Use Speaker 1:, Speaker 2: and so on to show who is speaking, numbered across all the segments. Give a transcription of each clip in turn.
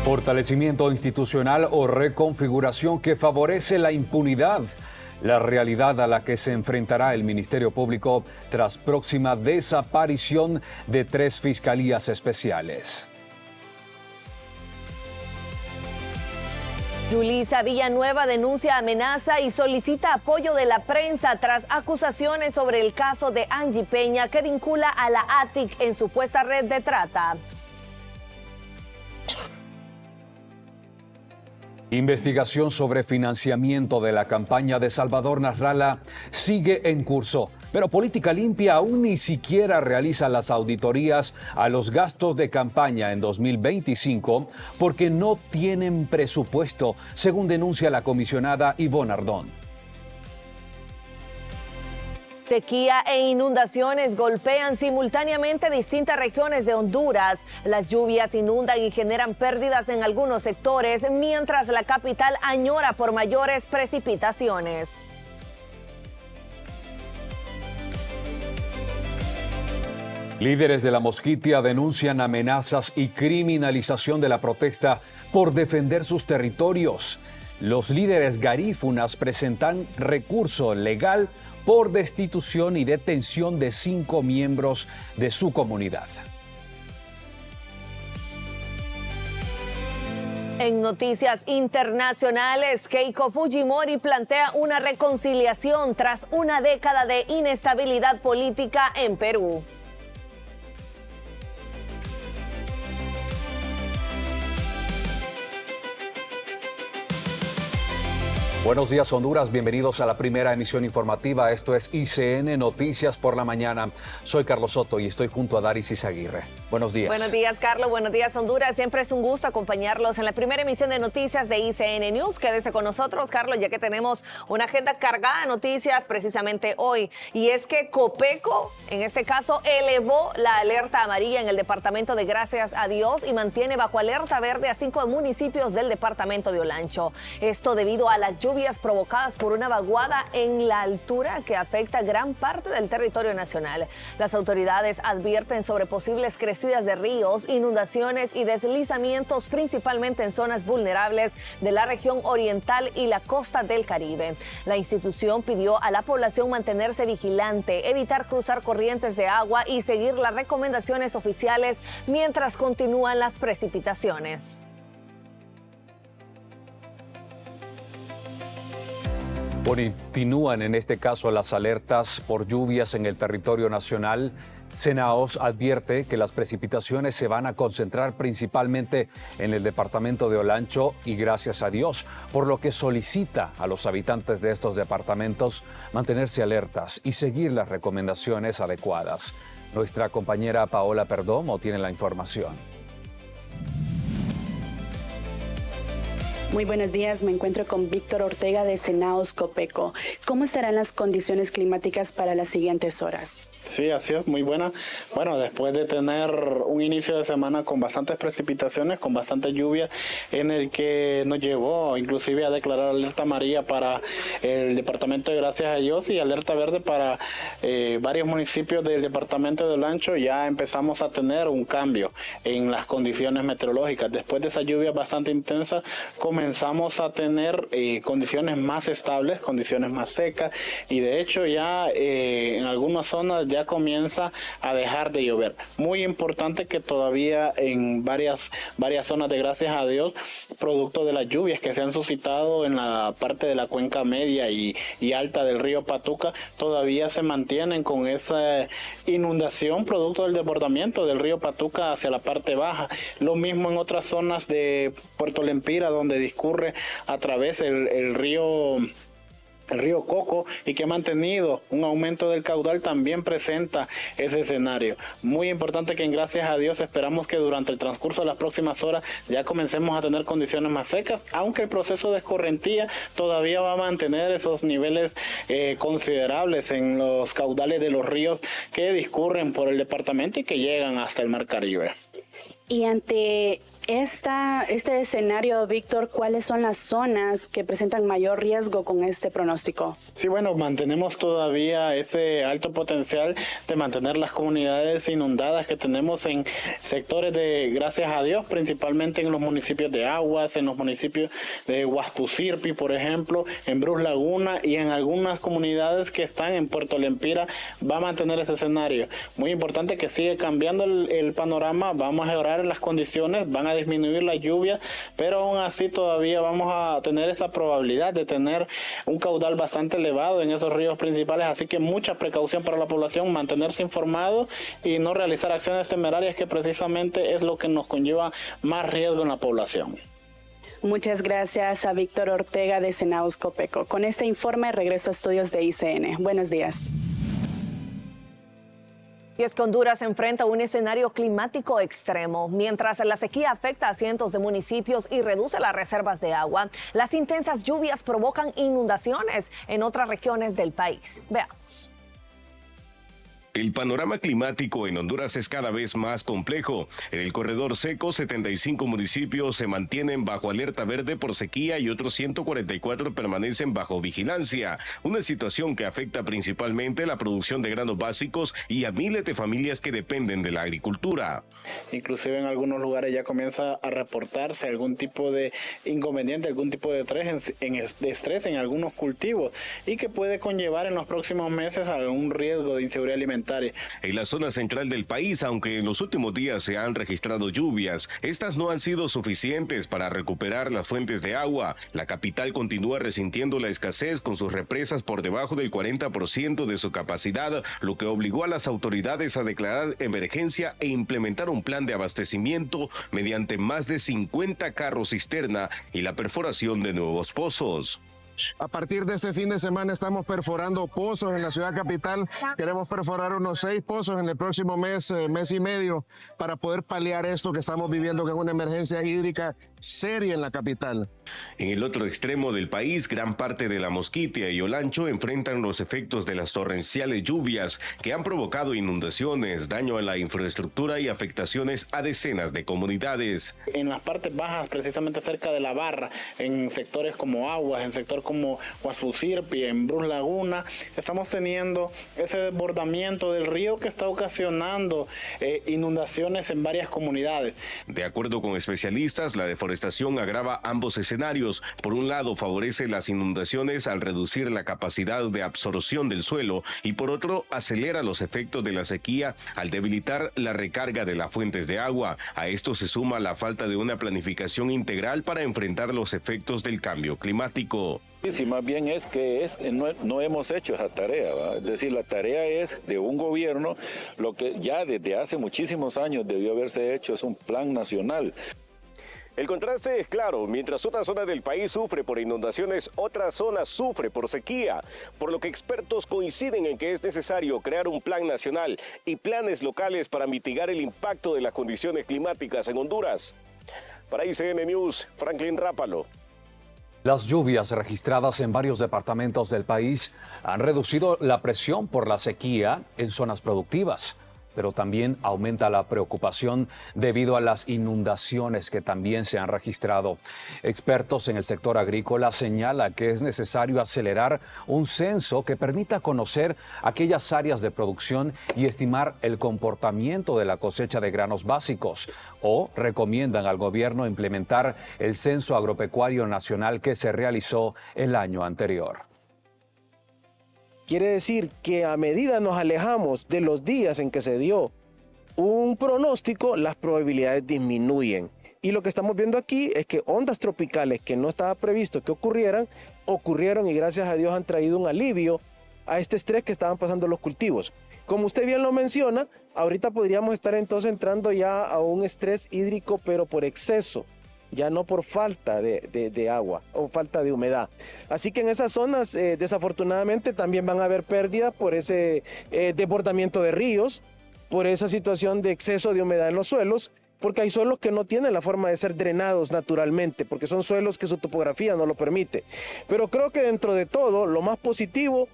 Speaker 1: Fortalecimiento institucional o reconfiguración que favorece la impunidad. La realidad a la que se enfrentará el Ministerio Público tras próxima desaparición de 3 fiscalías especiales.
Speaker 2: Yulisa Villanueva denuncia amenaza y solicita apoyo de la prensa tras acusaciones sobre el caso de Angie Peña que vincula a la ATIC en supuesta red de trata.
Speaker 1: Investigación sobre financiamiento de la campaña de Salvador Nasralla sigue en curso, pero Política Limpia aún ni siquiera realiza las auditorías a los gastos de campaña en 2025 porque no tienen presupuesto, según denuncia la comisionada Ivonne Ardón.
Speaker 2: Sequía e inundaciones golpean simultáneamente distintas regiones de Honduras. Las lluvias inundan y generan pérdidas en algunos sectores, mientras la capital añora por mayores precipitaciones.
Speaker 1: Líderes de la Mosquitia denuncian amenazas y criminalización de la protesta por defender sus territorios. Los líderes garífunas presentan recurso legal por destitución y detención de 5 miembros de su comunidad.
Speaker 2: En noticias internacionales, Keiko Fujimori plantea una reconciliación tras una década de inestabilidad política en Perú.
Speaker 1: Buenos días, Honduras. Bienvenidos a la primera emisión informativa. Esto es ICN Noticias por la Mañana. Soy Carlos Soto y estoy junto a Daris Izaguirre. Buenos días.
Speaker 2: Buenos días, Carlos. Buenos días, Honduras. Siempre es un gusto acompañarlos en la primera emisión de noticias de ICN News. Quédese con nosotros, Carlos, ya que tenemos una agenda cargada de noticias precisamente hoy. Y es que Copeco, en este caso, elevó la alerta amarilla en el departamento de Gracias a Dios y mantiene bajo alerta verde a 5 municipios del departamento de Olancho. Esto debido a las lluvias provocadas por una vaguada en la altura que afecta gran parte del territorio nacional. Las autoridades advierten sobre posibles crecidas de ríos, inundaciones y deslizamientos, principalmente en zonas vulnerables de la región oriental y la costa del Caribe. La institución pidió a la población mantenerse vigilante, evitar cruzar corrientes de agua y seguir las recomendaciones oficiales mientras continúan las precipitaciones.
Speaker 1: Continúan en este caso las alertas por lluvias en el territorio nacional. Senaos advierte que las precipitaciones se van a concentrar principalmente en el departamento de Olancho y Gracias a Dios, por lo que solicita a los habitantes de estos departamentos mantenerse alertas y seguir las recomendaciones adecuadas. Nuestra compañera Paola Perdomo tiene la información.
Speaker 3: Muy buenos días, me encuentro con Víctor Ortega de Senaos Copeco. ¿Cómo estarán las condiciones climáticas para las siguientes horas?
Speaker 4: Sí, así es, muy buena. Bueno, después de tener un inicio de semana con bastantes precipitaciones, con bastante lluvia, en el que nos llevó inclusive a declarar alerta amarilla para el departamento de Gracias a Dios y alerta verde para varios municipios del departamento de Olancho, ya empezamos a tener un cambio en las condiciones meteorológicas. Después de esa lluvia bastante intensa, comenzamos a tener condiciones más estables, condiciones más secas, y de hecho ya en algunas zonas ya comienza a dejar de llover. Muy importante que todavía en varias zonas de Gracias a Dios, producto de las lluvias que se han suscitado en la parte de la cuenca media y alta del río Patuca, todavía se mantienen con esa inundación producto del desbordamiento del río Patuca hacia la parte baja. Lo mismo en otras zonas de Puerto Lempira, donde discurre a través el río Coco y que ha mantenido un aumento del caudal, también presenta ese escenario. Muy importante que en Gracias a Dios esperamos que durante el transcurso de las próximas horas ya comencemos a tener condiciones más secas, aunque el proceso de escorrentía todavía va a mantener esos niveles considerables en los caudales de los ríos que discurren por el departamento y que llegan hasta el Mar Caribe.
Speaker 3: Y ante Este escenario, Víctor, ¿cuáles son las zonas que presentan mayor riesgo con este pronóstico?
Speaker 4: Sí, bueno, mantenemos todavía ese alto potencial de mantener las comunidades inundadas que tenemos en sectores de, gracias a Dios, principalmente en los municipios de Aguas, en los municipios de Huastusirpi, por ejemplo, en Brus Laguna y en algunas comunidades que están en Puerto Lempira, va a mantener ese escenario. Muy importante que sigue cambiando el panorama, vamos a mejorar las condiciones, van a disminuir las lluvias, pero aún así todavía vamos a tener esa probabilidad de tener un caudal bastante elevado en esos ríos principales, así que mucha precaución para la población, mantenerse informado y no realizar acciones temerarias, que precisamente es lo que nos conlleva más riesgo en la población.
Speaker 3: Muchas gracias a Víctor Ortega de Senaos Copeco. Con este informe regreso a estudios de ICN. Buenos días.
Speaker 2: Y es que Honduras enfrenta un escenario climático extremo. Mientras la sequía afecta a cientos de municipios y reduce las reservas de agua, las intensas lluvias provocan inundaciones en otras regiones del país. Veamos.
Speaker 5: El panorama climático en Honduras es cada vez más complejo. En el corredor seco, 75 municipios se mantienen bajo alerta verde por sequía y otros 144 permanecen bajo vigilancia. Una situación que afecta principalmente la producción de granos básicos y a miles de familias que dependen de la agricultura.
Speaker 4: Inclusive en algunos lugares ya comienza a reportarse algún tipo de inconveniente, algún tipo de estrés en algunos cultivos y que puede conllevar en los próximos meses a un riesgo de inseguridad alimentaria.
Speaker 5: En la zona central del país, aunque en los últimos días se han registrado lluvias, estas no han sido suficientes para recuperar las fuentes de agua. La capital continúa resintiendo la escasez con sus represas por debajo del 40% de su capacidad, lo que obligó a las autoridades a declarar emergencia e implementar un plan de abastecimiento mediante más de 50 carros cisterna y la perforación de nuevos pozos.
Speaker 6: A partir de este fin de semana estamos perforando pozos en la ciudad capital. Queremos perforar unos 6 pozos en el próximo mes, mes y medio, para poder paliar esto que estamos viviendo, que es una emergencia hídrica seria en la capital.
Speaker 5: En el otro extremo del país, gran parte de la Mosquitia y Olancho enfrentan los efectos de las torrenciales lluvias que han provocado inundaciones, daño a la infraestructura y afectaciones a decenas de comunidades.
Speaker 4: En las partes bajas, precisamente cerca de la barra, en sectores como Aguas, en sector como Huastusirpi, en Brus Laguna, estamos teniendo ese desbordamiento del río que está ocasionando inundaciones en varias comunidades.
Speaker 5: De acuerdo con especialistas, la deforestación agrava ambos escenarios. Por un lado, favorece las inundaciones al reducir la capacidad de absorción del suelo y por otro, acelera los efectos de la sequía al debilitar la recarga de las fuentes de agua. A esto se suma la falta de una planificación integral para enfrentar los efectos del cambio climático.
Speaker 7: Sí, más bien es que no hemos hecho esa tarea, ¿va? Es decir, la tarea es de un gobierno, lo que ya desde hace muchísimos años debió haberse hecho es un plan nacional.
Speaker 8: El contraste es claro, mientras una zona del país sufre por inundaciones, otra zona sufre por sequía, por lo que expertos coinciden en que es necesario crear un plan nacional y planes locales para mitigar el impacto de las condiciones climáticas en Honduras. Para ICN News, Franklin Rápalo.
Speaker 1: Las lluvias registradas en varios departamentos del país han reducido la presión por la sequía en zonas productivas, pero también aumenta la preocupación debido a las inundaciones que también se han registrado. Expertos en el sector agrícola señalan que es necesario acelerar un censo que permita conocer aquellas áreas de producción y estimar el comportamiento de la cosecha de granos básicos, o recomiendan al gobierno implementar el Censo Agropecuario Nacional que se realizó el año anterior.
Speaker 9: Quiere decir que a medida nos alejamos de los días en que se dio un pronóstico, las probabilidades disminuyen. Y lo que estamos viendo aquí es que ondas tropicales que no estaba previsto que ocurrieron y gracias a Dios han traído un alivio a este estrés que estaban pasando los cultivos. Como usted bien lo menciona, ahorita podríamos estar entonces entrando ya a un estrés hídrico, pero por exceso. Ya no por falta de agua o falta de humedad. Así que en esas zonas desafortunadamente también van a haber pérdidas por ese desbordamiento de ríos, por esa situación de exceso de humedad en los suelos, porque hay suelos que no tienen la forma de ser drenados naturalmente, porque son suelos que su topografía no lo permite. Pero creo que dentro de todo, lo más positivo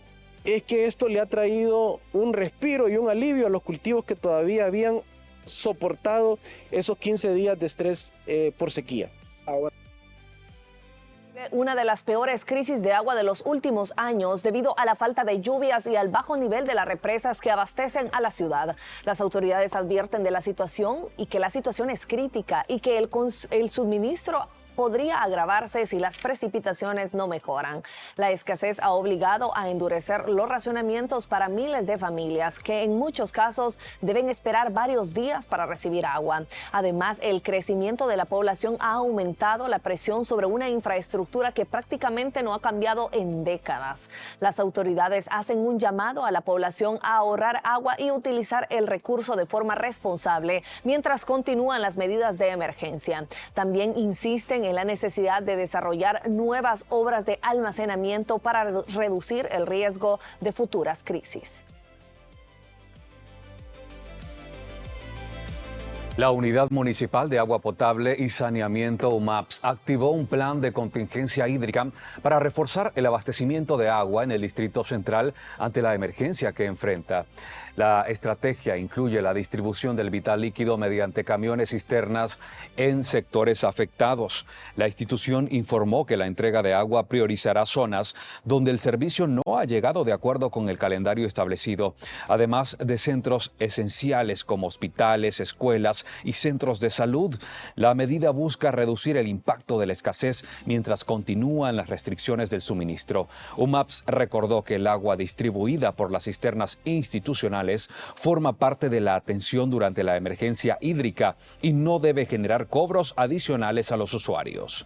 Speaker 9: es que esto le ha traído un respiro y un alivio a los cultivos que todavía habían soportado esos 15 días de estrés por sequía.
Speaker 2: Una de las peores crisis de agua de los últimos años debido a la falta de lluvias y al bajo nivel de las represas que abastecen a la ciudad. Las autoridades advierten de la situación y que la situación es crítica y que el suministro podría agravarse si las precipitaciones no mejoran. La escasez ha obligado a endurecer los racionamientos para miles de familias que en muchos casos deben esperar varios días para recibir agua. Además, el crecimiento de la población ha aumentado la presión sobre una infraestructura que prácticamente no ha cambiado en décadas. Las autoridades hacen un llamado a la población a ahorrar agua y utilizar el recurso de forma responsable mientras continúan las medidas de emergencia. También insisten en la necesidad de desarrollar nuevas obras de almacenamiento para reducir el riesgo de futuras crisis.
Speaker 1: La Unidad Municipal de Agua Potable y Saneamiento UMAPS activó un plan de contingencia hídrica para reforzar el abastecimiento de agua en el Distrito Central ante la emergencia que enfrenta. La estrategia incluye la distribución del vital líquido mediante camiones cisternas en sectores afectados. La institución informó que la entrega de agua priorizará zonas donde el servicio no ha llegado de acuerdo con el calendario establecido, además de centros esenciales como hospitales, escuelas y centros de salud. La medida busca reducir el impacto de la escasez mientras continúan las restricciones del suministro. UMAPS recordó que el agua distribuida por las cisternas institucionales forma parte de la atención durante la emergencia hídrica y no debe generar cobros adicionales a los usuarios.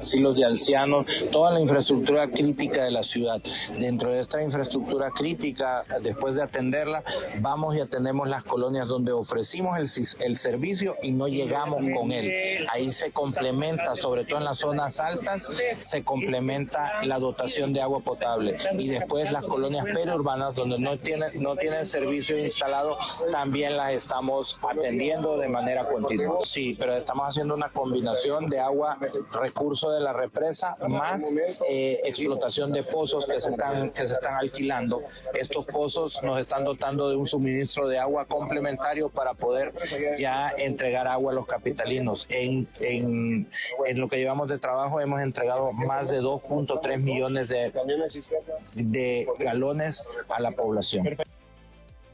Speaker 10: Asilos de ancianos, toda la infraestructura crítica de la ciudad. Dentro de esta infraestructura crítica, después de atenderla, vamos y atendemos las colonias donde ofrecimos el servicio y no llegamos con él. Ahí se complementa, sobre todo en las zonas altas, se complementa la dotación de agua potable. Y después las colonias periurbanas donde no tienen servicio instalado, también las estamos atendiendo de manera continua. Sí, pero estamos haciendo una combinación de agua, recursos de la represa más explotación de pozos que se están alquilando. Estos pozos nos están dotando de un suministro de agua complementario para poder ya entregar agua a los capitalinos. En lo que llevamos de trabajo hemos entregado más de 2.3 millones de galones a la población.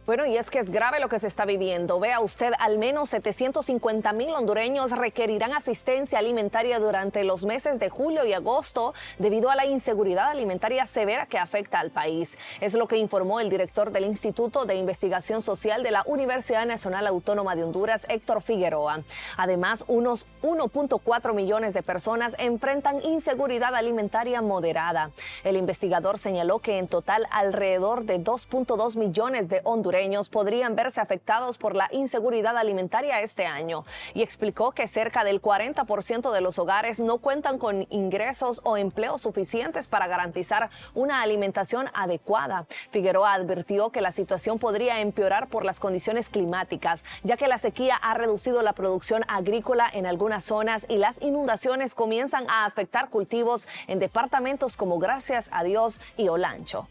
Speaker 2: Bueno, y es que es grave lo que se está viviendo. Vea usted, al menos 750,000 hondureños requerirán asistencia alimentaria durante los meses de julio y agosto debido a la inseguridad alimentaria severa que afecta al país. Es lo que informó el director del Instituto de Investigación Social de la Universidad Nacional Autónoma de Honduras, Héctor Figueroa. Además, unos 1.4 millones de personas enfrentan inseguridad alimentaria moderada. El investigador señaló que en total alrededor de 2.2 millones de hondureños podrían verse afectados por la inseguridad alimentaria este año y explicó que cerca del 40% de los hogares no cuentan con ingresos o empleos suficientes para garantizar una alimentación adecuada. Figueroa advirtió que la situación podría empeorar por las condiciones climáticas, ya que la sequía ha reducido la producción agrícola en algunas zonas y las inundaciones comienzan a afectar cultivos en departamentos como Gracias a Dios y Olancho.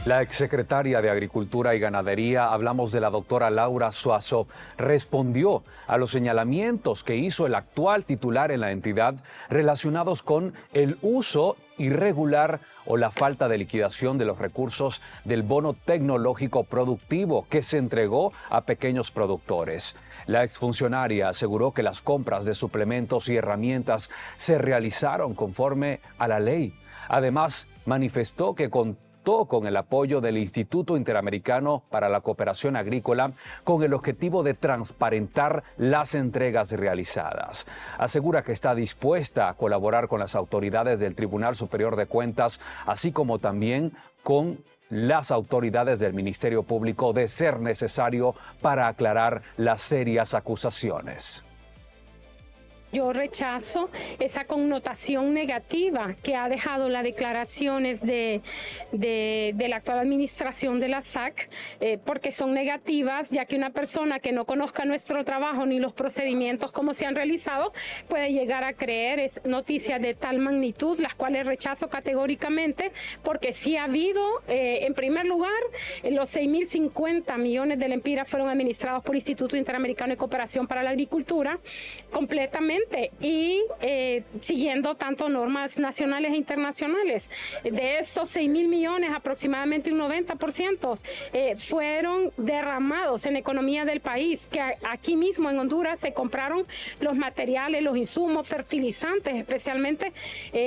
Speaker 1: La exsecretaria de Agricultura y Ganadería, hablamos de la doctora Laura Suazo, respondió a los señalamientos que hizo el actual titular en la entidad relacionados con el uso irregular o la falta de liquidación de los recursos del bono tecnológico productivo que se entregó a pequeños productores. La exfuncionaria aseguró que las compras de suplementos y herramientas se realizaron conforme a la ley. Además, manifestó que contó con el apoyo del Instituto Interamericano para la Cooperación Agrícola con el objetivo de transparentar las entregas realizadas. Asegura que está dispuesta a colaborar con las autoridades del Tribunal Superior de Cuentas, así como también con las autoridades del Ministerio Público de ser necesario para aclarar las serias acusaciones.
Speaker 11: Yo rechazo esa connotación negativa que ha dejado las declaraciones de la actual administración de la SAC, porque son negativas, ya que una persona que no conozca nuestro trabajo ni los procedimientos como se han realizado puede llegar a creer es noticias de tal magnitud, las cuales rechazo categóricamente, porque sí ha habido, en primer lugar, los 6.050 millones de lempiras fueron administrados por Instituto Interamericano de Cooperación para la Agricultura completamente y siguiendo tanto normas nacionales e internacionales. De esos 6.000 millones, aproximadamente un 90% fueron derramados en economía del país, que aquí mismo en Honduras se compraron los materiales, los insumos, fertilizantes, especialmente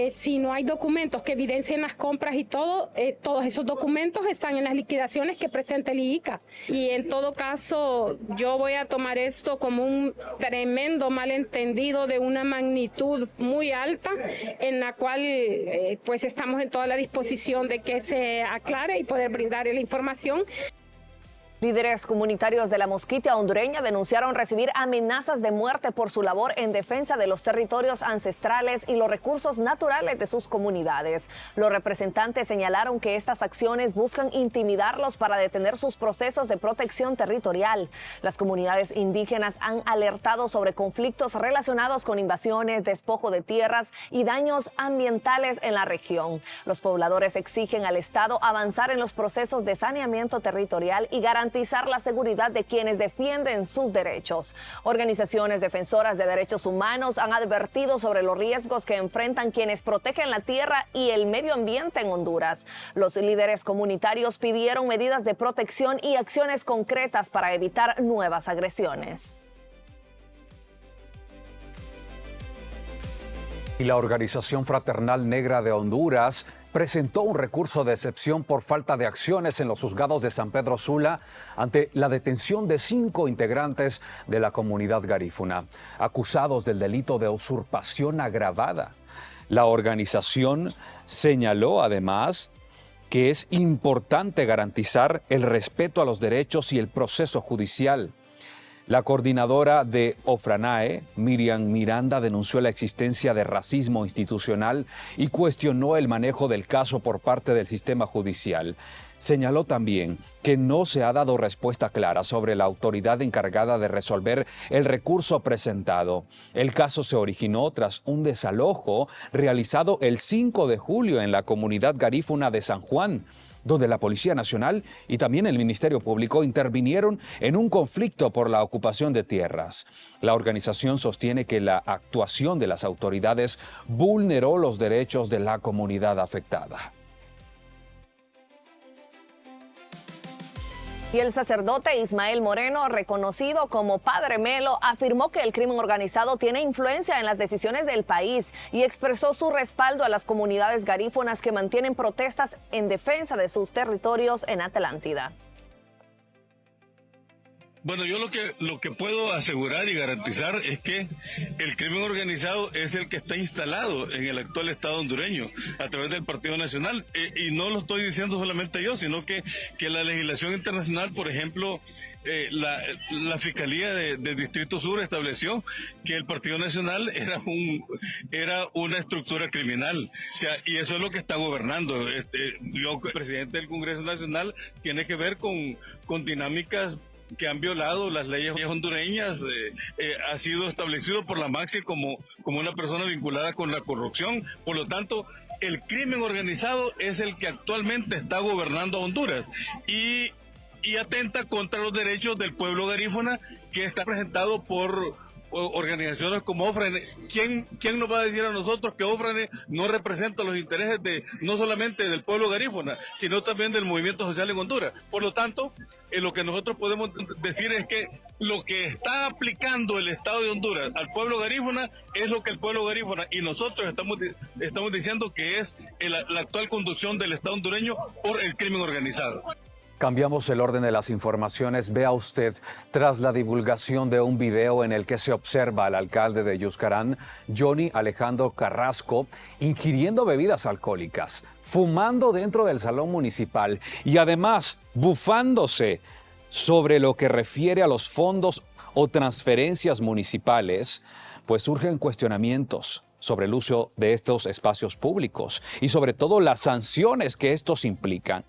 Speaker 11: si no hay documentos que evidencien las compras y todo, todos esos documentos están en las liquidaciones que presenta el IICA. Y en todo caso, yo voy a tomar esto como un tremendo malentendido de una magnitud muy alta, en la cual pues estamos en toda la disposición de que se aclare y poder brindar la información.
Speaker 2: Líderes comunitarios de la Mosquitia hondureña denunciaron recibir amenazas de muerte por su labor en defensa de los territorios ancestrales y los recursos naturales de sus comunidades. Los representantes señalaron que estas acciones buscan intimidarlos para detener sus procesos de protección territorial. Las comunidades indígenas han alertado sobre conflictos relacionados con invasiones, despojo de tierras y daños ambientales en la región. Los pobladores exigen al Estado avanzar en los procesos de saneamiento territorial y garantizar la seguridad de quienes defienden sus derechos. Organizaciones defensoras de derechos humanos han advertido sobre los riesgos que enfrentan quienes protegen la tierra y el medio ambiente en Honduras. Los líderes comunitarios pidieron medidas de protección y acciones concretas para evitar nuevas agresiones.
Speaker 1: Y la Organización Fraternal Negra de Honduras presentó un recurso de excepción por falta de acciones en los juzgados de San Pedro Sula ante la detención de 5 integrantes de la comunidad garífuna, acusados del delito de usurpación agravada. La organización señaló además que es importante garantizar el respeto a los derechos y el proceso judicial. La coordinadora de Ofranae, Miriam Miranda, denunció la existencia de racismo institucional y cuestionó el manejo del caso por parte del sistema judicial. Señaló también que no se ha dado respuesta clara sobre la autoridad encargada de resolver el recurso presentado. El caso se originó tras un desalojo realizado el 5 de julio en la comunidad garífuna de San Juan, donde la Policía Nacional y también el Ministerio Público intervinieron en un conflicto por la ocupación de tierras. La organización sostiene que la actuación de las autoridades vulneró los derechos de la comunidad afectada.
Speaker 2: Y el sacerdote Ismael Moreno, reconocido como Padre Melo, afirmó que el crimen organizado tiene influencia en las decisiones del país y expresó su respaldo a las comunidades garífunas que mantienen protestas en defensa de sus territorios en Atlántida.
Speaker 12: Bueno, yo lo que puedo asegurar y garantizar es que el crimen organizado es el que está instalado en el actual Estado hondureño a través del Partido Nacional. Y no lo estoy diciendo solamente yo, sino que la legislación internacional, por ejemplo, la Fiscalía del Distrito Sur estableció que el Partido Nacional era una estructura criminal. O sea, y eso es lo que está gobernando. El presidente del Congreso Nacional tiene que ver con dinámicas que han violado las leyes hondureñas. Ha sido establecido por la Maxi como una persona vinculada con la corrupción. Por lo tanto, el crimen organizado es el que actualmente está gobernando Honduras y atenta contra los derechos del pueblo garífuna, que está presentado por organizaciones como Ofrane. ¿Quién nos va a decir a nosotros que Ofrane no representa los intereses no solamente del pueblo garífuna, sino también del movimiento social en Honduras? Por lo tanto, lo que nosotros podemos decir es que lo que está aplicando el Estado de Honduras al pueblo garífuna es lo que el pueblo garífuna y nosotros estamos diciendo que es la actual conducción del Estado hondureño por el crimen organizado.
Speaker 1: Cambiamos el orden de las informaciones. Vea usted, tras la divulgación de un video en el que se observa al alcalde de Yuscarán, Johnny Alejandro Carrasco, ingiriendo bebidas alcohólicas, fumando dentro del salón municipal y además bufándose sobre lo que refiere a los fondos o transferencias municipales, pues surgen cuestionamientos sobre el uso de estos espacios públicos y sobre todo las sanciones que estos implican.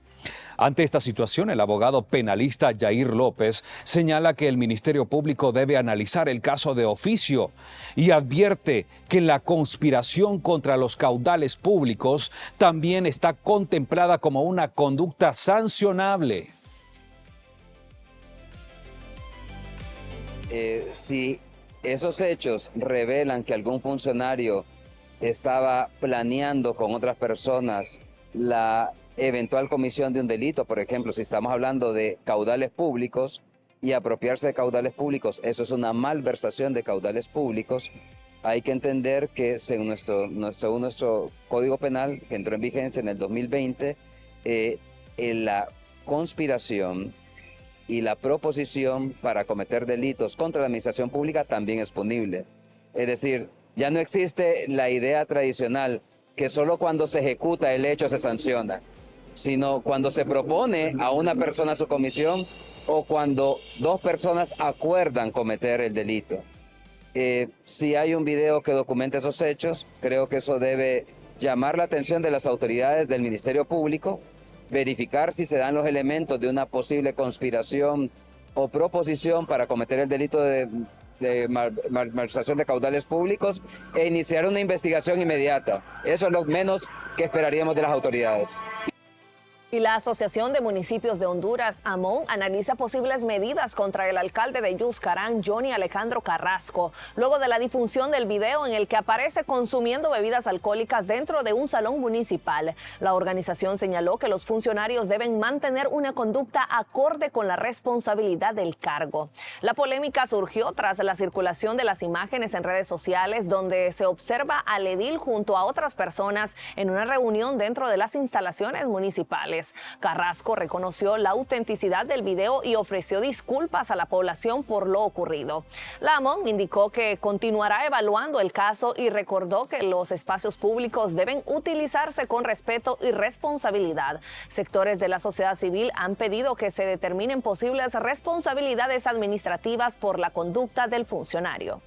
Speaker 1: Ante esta situación, el abogado penalista Yair López señala que el Ministerio Público debe analizar el caso de oficio y advierte que la conspiración contra los caudales públicos también está contemplada como una conducta sancionable.
Speaker 13: Si esos hechos revelan que algún funcionario estaba planeando con otras personas la eventual comisión de un delito, por ejemplo, si estamos hablando de caudales públicos y apropiarse de caudales públicos, eso es una malversación de caudales públicos, hay que entender que según nuestro Código Penal, que entró en vigencia en el 2020, la conspiración y la proposición para cometer delitos contra la administración pública también es punible. Es decir, ya no existe la idea tradicional que solo cuando se ejecuta el hecho se sanciona, sino cuando se propone a una persona su comisión o cuando dos personas acuerdan cometer el delito. Si hay un video que documente esos hechos, creo que eso debe llamar la atención de las autoridades del Ministerio Público, verificar si se dan los elementos de una posible conspiración o proposición para cometer el delito de malversación de caudales públicos e iniciar una investigación inmediata. Eso es lo menos que esperaríamos de las autoridades.
Speaker 2: Y la Asociación de Municipios de Honduras, AMON, analiza posibles medidas contra el alcalde de Yuscarán, Johnny Alejandro Carrasco, luego de la difusión del video en el que aparece consumiendo bebidas alcohólicas dentro de un salón municipal. La organización señaló que los funcionarios deben mantener una conducta acorde con la responsabilidad del cargo. La polémica surgió tras la circulación de las imágenes en redes sociales donde se observa al edil junto a otras personas en una reunión dentro de las instalaciones municipales. Carrasco reconoció la autenticidad del video y ofreció disculpas a la población por lo ocurrido. La AMON indicó que continuará evaluando el caso y recordó que los espacios públicos deben utilizarse con respeto y responsabilidad. Sectores de la sociedad civil han pedido que se determinen posibles responsabilidades administrativas por la conducta del funcionario.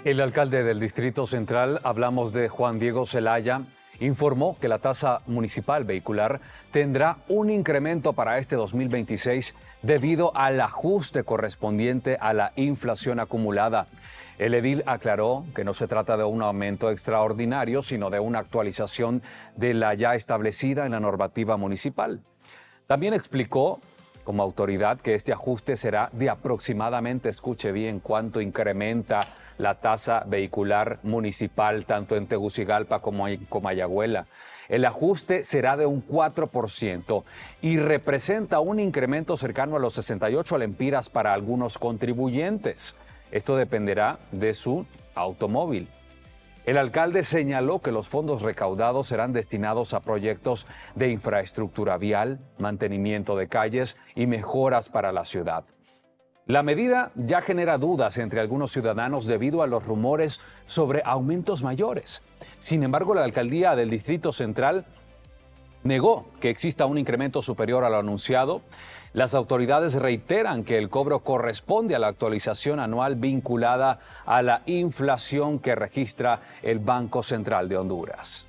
Speaker 1: El alcalde del Distrito Central, hablamos de Juan Diego Zelaya, informó que la tasa municipal vehicular tendrá un incremento para este 2026 debido al ajuste correspondiente a la inflación acumulada. El edil aclaró que no se trata de un aumento extraordinario, sino de una actualización de la ya establecida en la normativa municipal. También explicó como autoridad que este ajuste será de aproximadamente, escuche bien, cuánto incrementa la tasa vehicular municipal tanto en Tegucigalpa como en Comayagüela. El ajuste será de un 4% y representa un incremento cercano a los 68 lempiras para algunos contribuyentes. Esto dependerá de su automóvil. El alcalde señaló que los fondos recaudados serán destinados a proyectos de infraestructura vial, mantenimiento de calles y mejoras para la ciudad. La medida ya genera dudas entre algunos ciudadanos debido a los rumores sobre aumentos mayores. Sin embargo, la alcaldía del Distrito Central negó que exista un incremento superior a lo anunciado. Las autoridades reiteran que el cobro corresponde a la actualización anual vinculada a la inflación que registra el Banco Central de Honduras.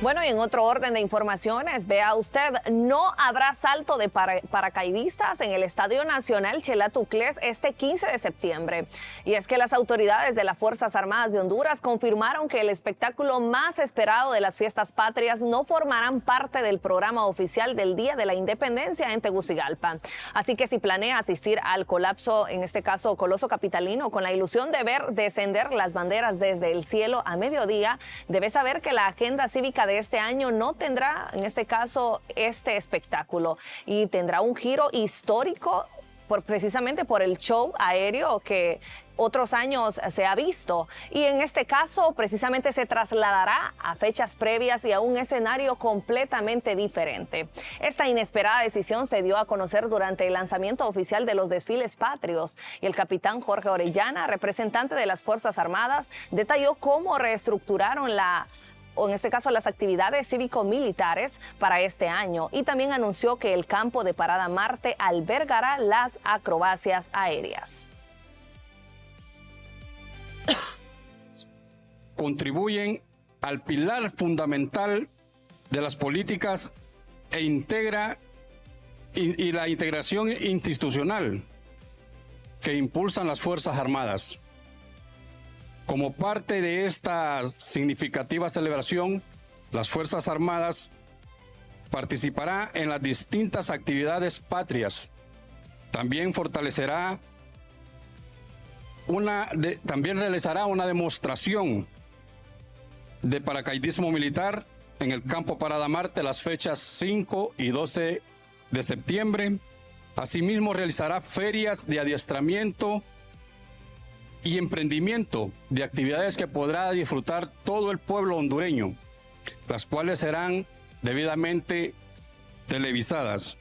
Speaker 2: Bueno, y en otro orden de informaciones, vea usted, no habrá salto de paracaidistas en el Estadio Nacional Chelatú-Cles este 15 de septiembre. Y es que las autoridades de las Fuerzas Armadas de Honduras confirmaron que el espectáculo más esperado de las fiestas patrias no formarán parte del programa oficial del Día de la Independencia en Tegucigalpa. Así que si planea asistir al colapso, en este caso Coloso Capitalino, con la ilusión de ver descender las banderas desde el cielo a mediodía, debe saber que la agenda cívica de este año no tendrá, en este caso, este espectáculo y tendrá un giro histórico precisamente por el show aéreo que otros años se ha visto, y en este caso precisamente se trasladará a fechas previas y a un escenario completamente diferente. Esta inesperada decisión se dio a conocer durante el lanzamiento oficial de los desfiles patrios, y el capitán Jorge Orellana, representante de las Fuerzas Armadas, detalló cómo reestructuraron la o en este caso las actividades cívico-militares para este año, y también anunció que el campo de Parada Marte albergará las acrobacias aéreas.
Speaker 14: Contribuyen al pilar fundamental de las políticas y la integración institucional que impulsan las Fuerzas Armadas. Como parte de esta significativa celebración, las Fuerzas Armadas participará en las distintas actividades patrias. También también realizará una demostración de paracaidismo militar en el campo Parada Marte las fechas 5 y 12 de septiembre. Asimismo, realizará ferias de adiestramiento y emprendimiento de actividades que podrá disfrutar todo el pueblo hondureño, las cuales serán debidamente televisadas.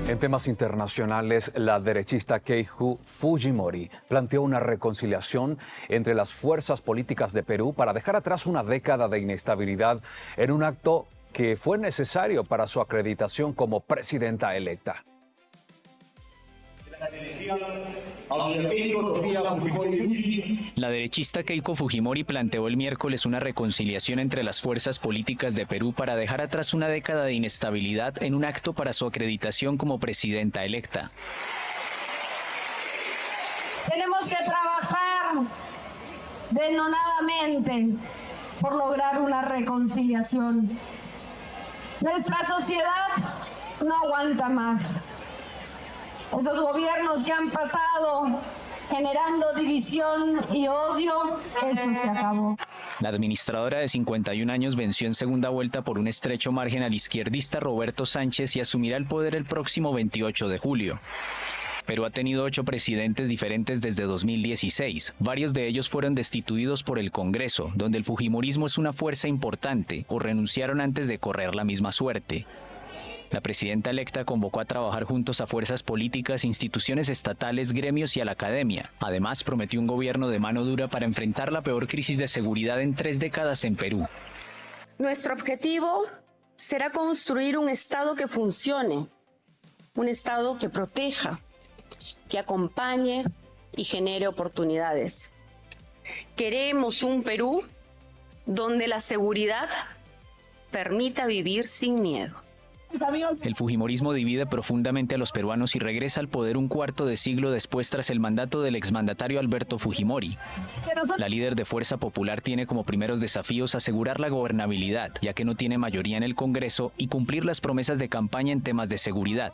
Speaker 1: En temas internacionales, la derechista Keiko Fujimori planteó una reconciliación entre las fuerzas políticas de Perú para dejar atrás una década de inestabilidad en un acto que fue necesario para su acreditación como presidenta electa.
Speaker 15: La derechista Keiko Fujimori planteó el miércoles una reconciliación entre las fuerzas políticas de Perú para dejar atrás una década de inestabilidad en un acto para su acreditación como presidenta electa.
Speaker 16: Tenemos que trabajar denodadamente por lograr una reconciliación. Nuestra sociedad no aguanta más. Esos gobiernos que han pasado generando división y odio, eso se acabó.
Speaker 15: La administradora de 51 años venció en segunda vuelta por un estrecho margen al izquierdista Roberto Sánchez y asumirá el poder el próximo 28 de julio. Perú ha tenido 8 presidentes diferentes desde 2016. Varios de ellos fueron destituidos por el Congreso, donde el fujimorismo es una fuerza importante, o renunciaron antes de correr la misma suerte. La presidenta electa convocó a trabajar juntos a fuerzas políticas, instituciones estatales, gremios y a la academia. Además, prometió un gobierno de mano dura para enfrentar la peor crisis de seguridad en 3 décadas en Perú.
Speaker 16: Nuestro objetivo será construir un Estado que funcione, un Estado que proteja, que acompañe y genere oportunidades. Queremos un Perú donde la seguridad permita vivir sin miedo.
Speaker 15: El fujimorismo divide profundamente a los peruanos y regresa al poder un cuarto de siglo después tras el mandato del exmandatario Alberto Fujimori. La líder de Fuerza Popular tiene como primeros desafíos asegurar la gobernabilidad, ya que no tiene mayoría en el Congreso, y cumplir las promesas de campaña en temas de seguridad.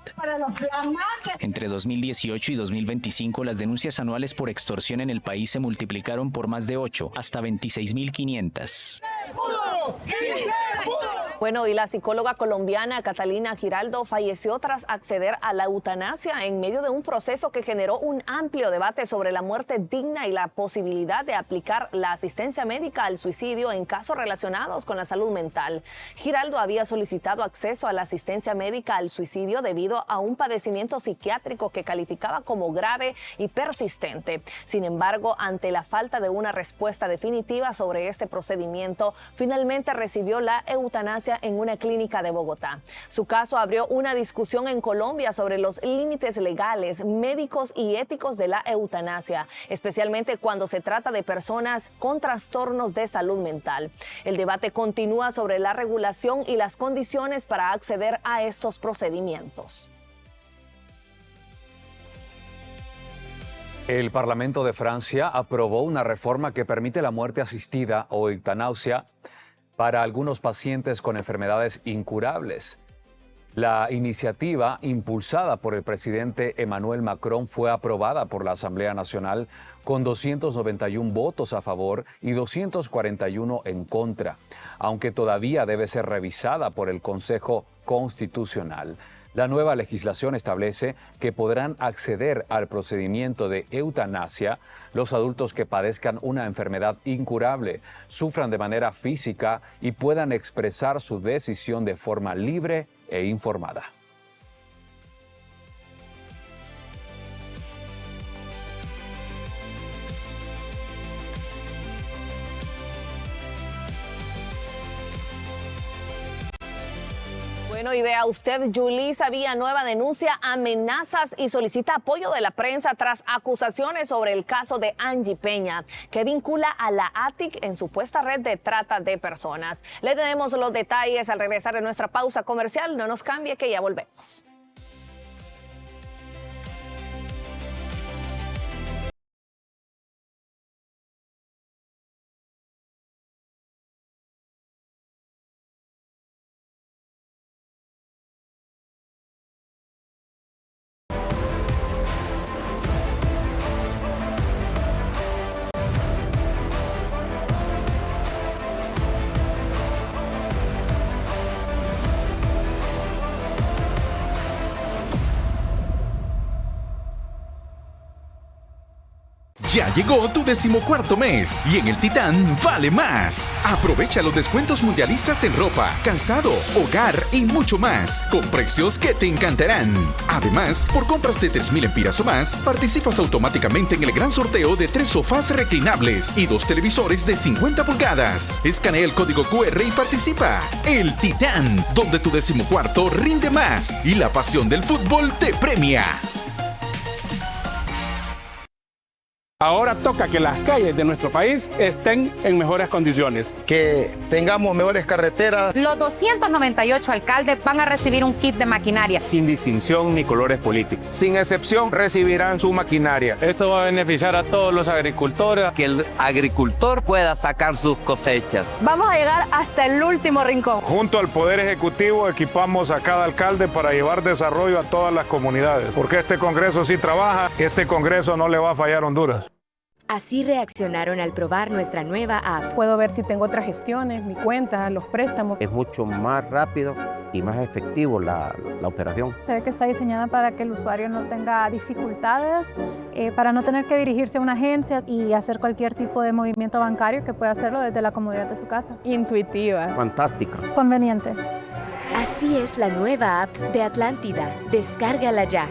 Speaker 15: Entre 2018 y 2025, las denuncias anuales por extorsión en el país se multiplicaron por más de 8, hasta 26.500.
Speaker 2: Bueno, y la psicóloga colombiana Catalina Giraldo falleció tras acceder a la eutanasia en medio de un proceso que generó un amplio debate sobre la muerte digna y la posibilidad de aplicar la asistencia médica al suicidio en casos relacionados con la salud mental. Giraldo había solicitado acceso a la asistencia médica al suicidio debido a un padecimiento psiquiátrico que calificaba como grave y persistente. Sin embargo, ante la falta de una respuesta definitiva sobre este procedimiento, finalmente recibió la eutanasia en una clínica de Bogotá. Su caso abrió una discusión en Colombia sobre los límites legales, médicos y éticos de la eutanasia, especialmente cuando se trata de personas con trastornos de salud mental. El debate continúa sobre la regulación y las condiciones para acceder a estos procedimientos.
Speaker 1: El Parlamento de Francia aprobó una reforma que permite la muerte asistida o eutanasia para algunos pacientes con enfermedades incurables. La iniciativa, impulsada por el presidente Emmanuel Macron, fue aprobada por la Asamblea Nacional con 291 votos a favor y 241 en contra, aunque todavía debe ser revisada por el Consejo Constitucional. La nueva legislación establece que podrán acceder al procedimiento de eutanasia los adultos que padezcan una enfermedad incurable, sufran de manera física y puedan expresar su decisión de forma libre e informada.
Speaker 2: Bueno, y vea usted, Yulisa Villanueva denuncia amenazas y solicita apoyo de la prensa tras acusaciones sobre el caso de Angie Peña, que vincula a la ATIC en supuesta red de trata de personas. Le tenemos los detalles al regresar de nuestra pausa comercial. No nos cambie, que ya volvemos.
Speaker 17: Ya llegó tu 14º mes y en el Titán vale más. Aprovecha los descuentos mundialistas en ropa, calzado, hogar y mucho más, con precios que te encantarán. Además, por compras de 3,000 empiras o más, participas automáticamente en el gran sorteo de 3 sofás reclinables y 2 televisores de 50 pulgadas. Escanea el código QR y participa. El Titán, donde tu 14º rinde más y la pasión del fútbol te premia.
Speaker 18: Ahora toca que las calles de nuestro país estén en mejores condiciones.
Speaker 6: Que tengamos mejores carreteras.
Speaker 19: Los 298 alcaldes van a recibir un kit de maquinaria.
Speaker 20: Sin distinción ni colores políticos. Sin excepción, recibirán su maquinaria.
Speaker 18: Esto va a beneficiar a todos los agricultores.
Speaker 21: Que el agricultor pueda sacar sus cosechas.
Speaker 22: Vamos a llegar hasta el último rincón.
Speaker 23: Junto al Poder Ejecutivo equipamos a cada alcalde para llevar desarrollo a todas las comunidades. Porque este Congreso sí trabaja, este Congreso no le va a fallar a Honduras.
Speaker 24: Así reaccionaron al probar nuestra nueva app.
Speaker 25: Puedo ver si tengo otras gestiones, mi cuenta, los préstamos.
Speaker 26: Es mucho más rápido y más efectivo la operación.
Speaker 27: Se ve que está diseñada para que el usuario no tenga dificultades, para no tener que dirigirse a una agencia y hacer cualquier tipo de movimiento bancario, que pueda hacerlo desde la comodidad de su casa.
Speaker 25: Intuitiva.
Speaker 26: Fantástica.
Speaker 27: Conveniente.
Speaker 24: Así es la nueva app de Atlántida. Descárgala ya.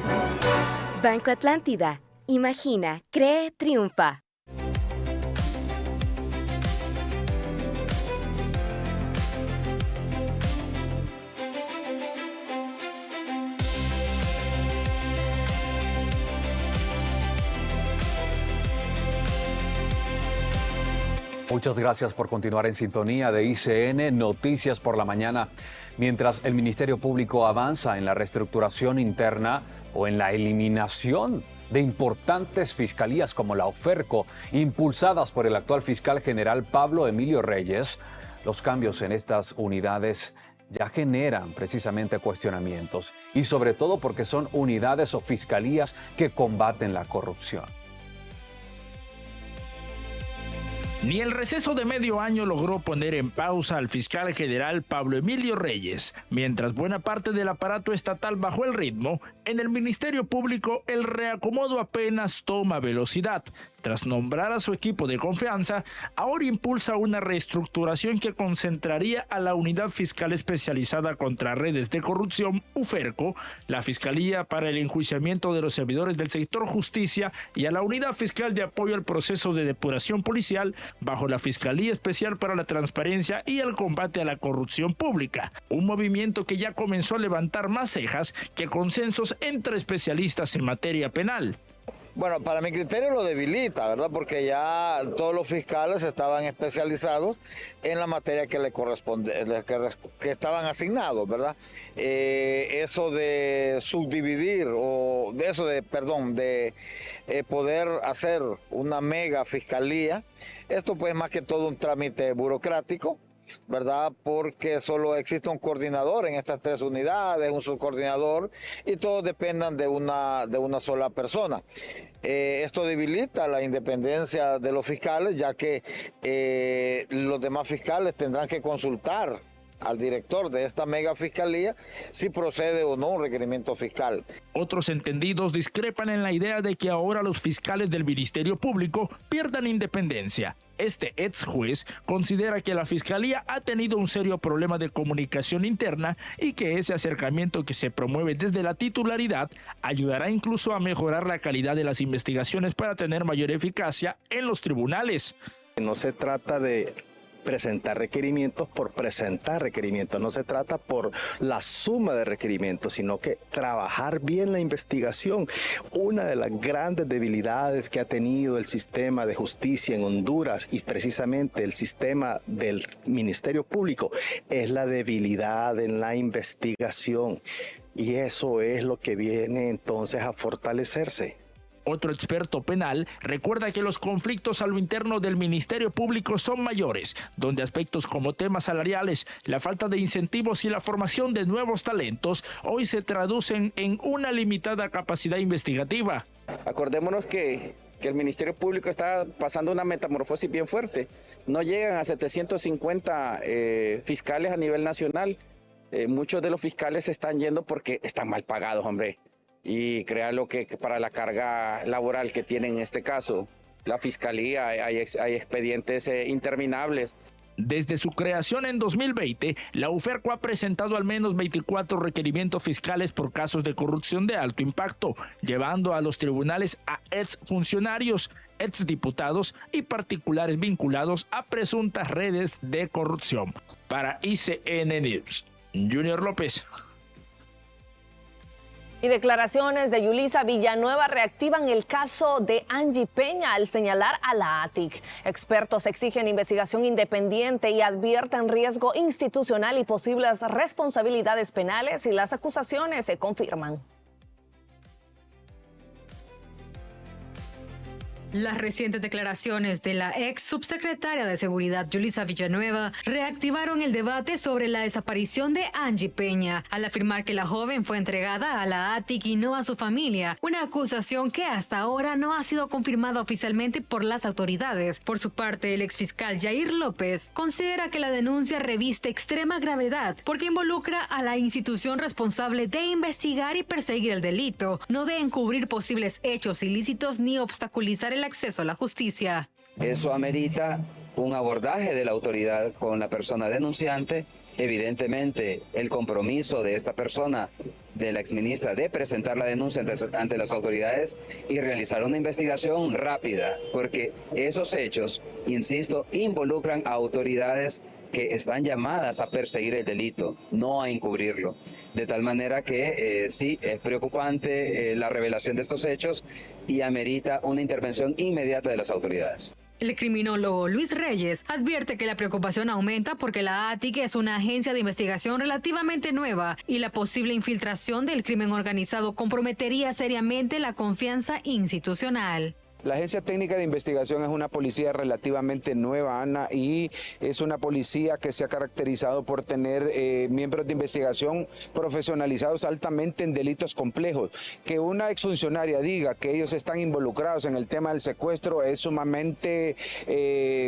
Speaker 24: Banco Atlántida. Imagina, cree, triunfa.
Speaker 1: Muchas gracias por continuar en sintonía de ICN Noticias por la Mañana. Mientras el Ministerio Público avanza en la reestructuración interna o en la eliminación de importantes fiscalías como la OFERCO, impulsadas por el actual fiscal general Pablo Emilio Reyes, los cambios en estas unidades ya generan precisamente cuestionamientos, y sobre todo porque son unidades o fiscalías que combaten la corrupción.
Speaker 28: Ni el receso de medio año logró poner en pausa al fiscal general Pablo Emilio Reyes. Mientras buena parte del aparato estatal bajó el ritmo, en el Ministerio Público el reacomodo apenas toma velocidad. Tras nombrar a su equipo de confianza, ahora impulsa una reestructuración que concentraría a la Unidad Fiscal Especializada contra Redes de Corrupción, UFERCO, la Fiscalía para el Enjuiciamiento de los Servidores del Sector Justicia y a la Unidad Fiscal de Apoyo al Proceso de Depuración Policial, bajo la Fiscalía Especial para la Transparencia y el Combate a la Corrupción Pública. Un movimiento que ya comenzó a levantar más cejas que consensos entre especialistas en materia penal.
Speaker 29: Bueno, para mi criterio lo debilita, ¿verdad? Porque ya todos los fiscales estaban especializados en la materia que le corresponde, que estaban asignados, ¿verdad? Eso de subdividir o de eso de, perdón, de poder hacer una mega fiscalía, esto pues más que todo un trámite burocrático, ¿verdad? Porque solo existe un coordinador en estas 3 unidades, un subcoordinador, y todos dependan de una sola persona. Esto debilita la independencia de los fiscales, ya que los demás fiscales tendrán que consultar al director de esta mega fiscalía si procede o no un requerimiento fiscal.
Speaker 28: Otros entendidos discrepan en la idea de que ahora los fiscales del Ministerio Público pierdan independencia. Este ex juez considera que la Fiscalía ha tenido un serio problema de comunicación interna y que ese acercamiento que se promueve desde la titularidad ayudará incluso a mejorar la calidad de las investigaciones para tener mayor eficacia en los tribunales.
Speaker 30: No se trata de
Speaker 3: presentar requerimientos por presentar requerimientos. No se trata por la suma de requerimientos, sino que trabajar bien la investigación. Una de las grandes debilidades que ha tenido el sistema de justicia en Honduras y precisamente el sistema del Ministerio Público es la debilidad en la investigación. Y eso es lo que viene entonces a fortalecerse.
Speaker 28: Otro experto penal recuerda que los conflictos a lo interno del Ministerio Público son mayores, donde aspectos como temas salariales, la falta de incentivos y la formación de nuevos talentos hoy se traducen en una limitada capacidad investigativa.
Speaker 4: Acordémonos que el Ministerio Público está pasando una metamorfosis bien fuerte. No llegan a 750 fiscales a nivel nacional. Muchos de los fiscales se están yendo porque están mal pagados, hombre. Y créalo que para la carga laboral que tienen en este caso, la Fiscalía, hay expedientes interminables.
Speaker 28: Desde su creación en 2020, la UFERCO ha presentado al menos 24 requerimientos fiscales por casos de corrupción de alto impacto, llevando a los tribunales a exfuncionarios, exdiputados y particulares vinculados a presuntas redes de corrupción. Para ICN News, Junior López.
Speaker 2: Y declaraciones de Yulisa Villanueva reactivan el caso de Angie Peña al señalar a la ATIC. Expertos exigen investigación independiente y advierten riesgo institucional y posibles responsabilidades penales si las acusaciones se confirman.
Speaker 5: Las recientes declaraciones de la ex subsecretaria de Seguridad, Yulisa Villanueva, reactivaron el debate sobre la desaparición de Angie Peña, al afirmar que la joven fue entregada a la ATIC y no a su familia, una acusación que hasta ahora no ha sido confirmada oficialmente por las autoridades. Por su parte, el exfiscal Yair López considera que la denuncia reviste extrema gravedad porque involucra a la institución responsable de investigar y perseguir el delito, no de encubrir posibles hechos ilícitos ni obstaculizar el acceso a la justicia.
Speaker 13: Eso amerita un abordaje de la autoridad con la persona denunciante. Evidentemente, el compromiso de esta persona, de la exministra, de presentar la denuncia ante las autoridades y realizar una investigación rápida, porque esos hechos, insisto, involucran a autoridades que están llamadas a perseguir el delito, no a encubrirlo. De tal manera que sí, es preocupante la revelación de estos hechos y amerita una intervención inmediata de las autoridades.
Speaker 5: El criminólogo Luis Reyes advierte que la preocupación aumenta porque la ATIC es una agencia de investigación relativamente nueva y la posible infiltración del crimen organizado comprometería seriamente la confianza institucional.
Speaker 7: La Agencia Técnica de Investigación es una policía relativamente nueva, Ana, y es una policía que se ha caracterizado por tener miembros de investigación profesionalizados altamente en delitos complejos. Que una exfuncionaria diga que ellos están involucrados en el tema del secuestro es sumamente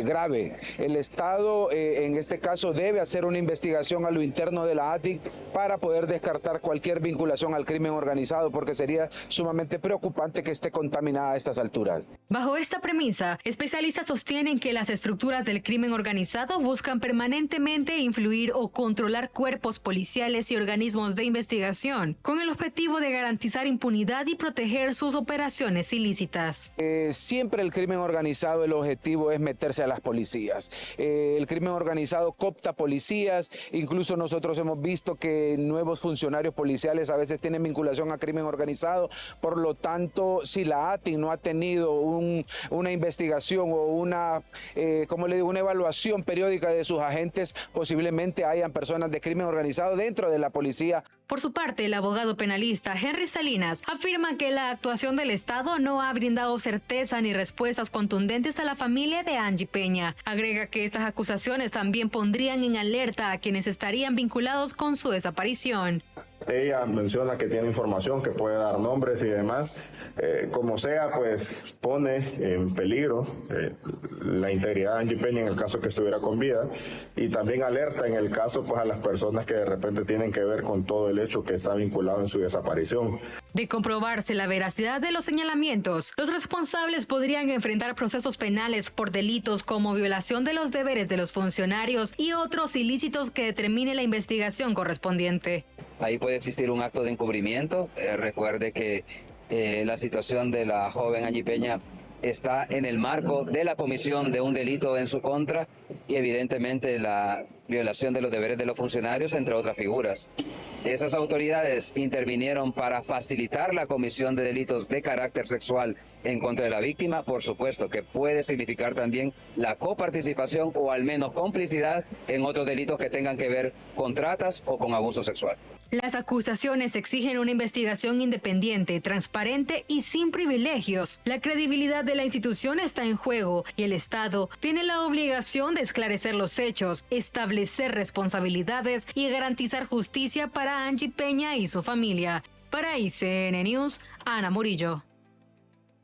Speaker 7: grave. El Estado, en este caso, debe hacer una investigación a lo interno de la ATIC para poder descartar cualquier vinculación al crimen organizado, porque sería sumamente preocupante que esté contaminada a estas alturas.
Speaker 5: Bajo esta premisa, especialistas sostienen que las estructuras del crimen organizado buscan permanentemente influir o controlar cuerpos policiales y organismos de investigación, con el objetivo de garantizar impunidad y proteger sus operaciones ilícitas.
Speaker 7: Siempre el crimen organizado, el objetivo es meterse a las policías. El crimen organizado coopta policías, incluso nosotros hemos visto que nuevos funcionarios policiales a veces tienen vinculación a crimen organizado, por lo tanto, si la ATIC no ha tenido una investigación o una evaluación periódica de sus agentes, posiblemente hayan personas de crimen organizado dentro de la policía.
Speaker 5: Por su parte, el abogado penalista Henry Salinas afirma que la actuación del Estado no ha brindado certeza ni respuestas contundentes a la familia de Angie Peña. Agrega que estas acusaciones también pondrían en alerta a quienes estarían vinculados con su desaparición.
Speaker 8: Ella menciona que tiene información, que puede dar nombres y demás. Como sea, pues pone en peligro la integridad de Angie Peña en el caso que estuviera con vida, y también alerta en el caso pues a las personas que de repente tienen que ver con todo el hecho que está vinculado en su desaparición.
Speaker 5: De comprobarse la veracidad de los señalamientos, los responsables podrían enfrentar procesos penales por delitos como violación de los deberes de los funcionarios y otros ilícitos que determine la investigación correspondiente.
Speaker 13: Ahí puede existir un acto de encubrimiento. Recuerde que la situación de la joven Angie Peña está en el marco de la comisión de un delito en su contra y evidentemente la violación de los deberes de los funcionarios, entre otras figuras. Esas autoridades intervinieron para facilitar la comisión de delitos de carácter sexual en contra de la víctima, por supuesto que puede significar también la coparticipación o al menos complicidad en otros delitos que tengan que ver con tratas o con abuso sexual.
Speaker 5: Las acusaciones exigen una investigación independiente, transparente y sin privilegios. La credibilidad de la institución está en juego y el Estado tiene la obligación de esclarecer los hechos, establecer responsabilidades y garantizar justicia para Angie Peña y su familia. Para ICN News, Ana Murillo.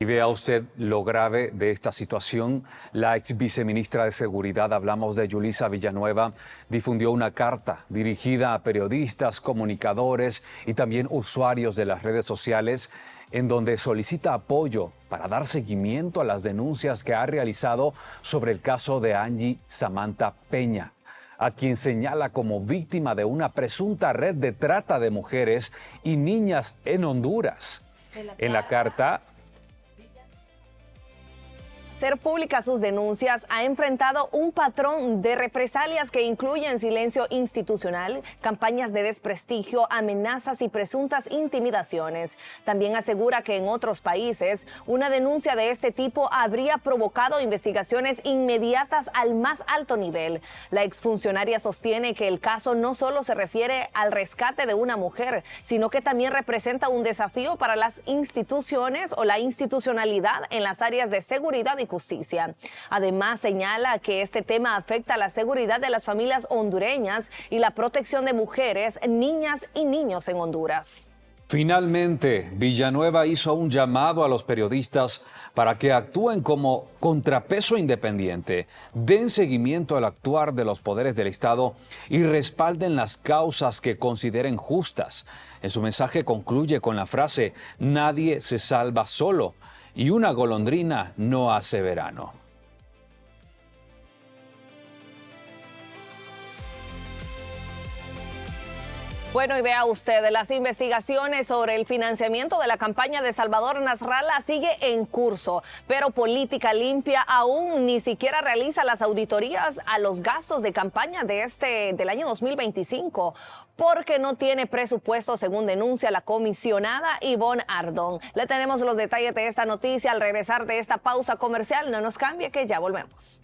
Speaker 1: Y vea usted lo grave de esta situación. La ex viceministra de Seguridad, hablamos de Yulisa Villanueva, difundió una carta dirigida a periodistas, comunicadores y también usuarios de las redes sociales en donde solicita apoyo para dar seguimiento a las denuncias que ha realizado sobre el caso de Angie Samantha Peña, a quien señala como víctima de una presunta red de trata de mujeres y niñas en Honduras. En la carta,
Speaker 2: ser públicas sus denuncias, ha enfrentado un patrón de represalias que incluyen silencio institucional, campañas de desprestigio, amenazas y presuntas intimidaciones. También asegura que en otros países una denuncia de este tipo habría provocado investigaciones inmediatas al más alto nivel. La exfuncionaria sostiene que el caso no solo se refiere al rescate de una mujer, sino que también representa un desafío para las instituciones o la institucionalidad en las áreas de seguridad y justicia. Además, señala que este tema afecta a la seguridad de las familias hondureñas y la protección de mujeres, niñas y niños en Honduras.
Speaker 1: finalmente, Villanueva hizo un llamado a los periodistas para que actúen como contrapeso independiente, den seguimiento al actuar de los poderes del Estado y respalden las causas que consideren justas. En su mensaje concluye con la frase: nadie se salva solo y una golondrina no hace verano.
Speaker 2: Bueno, y vea usted, las investigaciones sobre el financiamiento de la campaña de Salvador Nasrallah sigue en curso, pero Política Limpia aún ni siquiera realiza las auditorías a los gastos de campaña del año 2025, porque no tiene presupuesto, según denuncia la comisionada Ivonne Ardón. Le tenemos los detalles de esta noticia al regresar de esta pausa comercial. No nos cambie, que ya volvemos.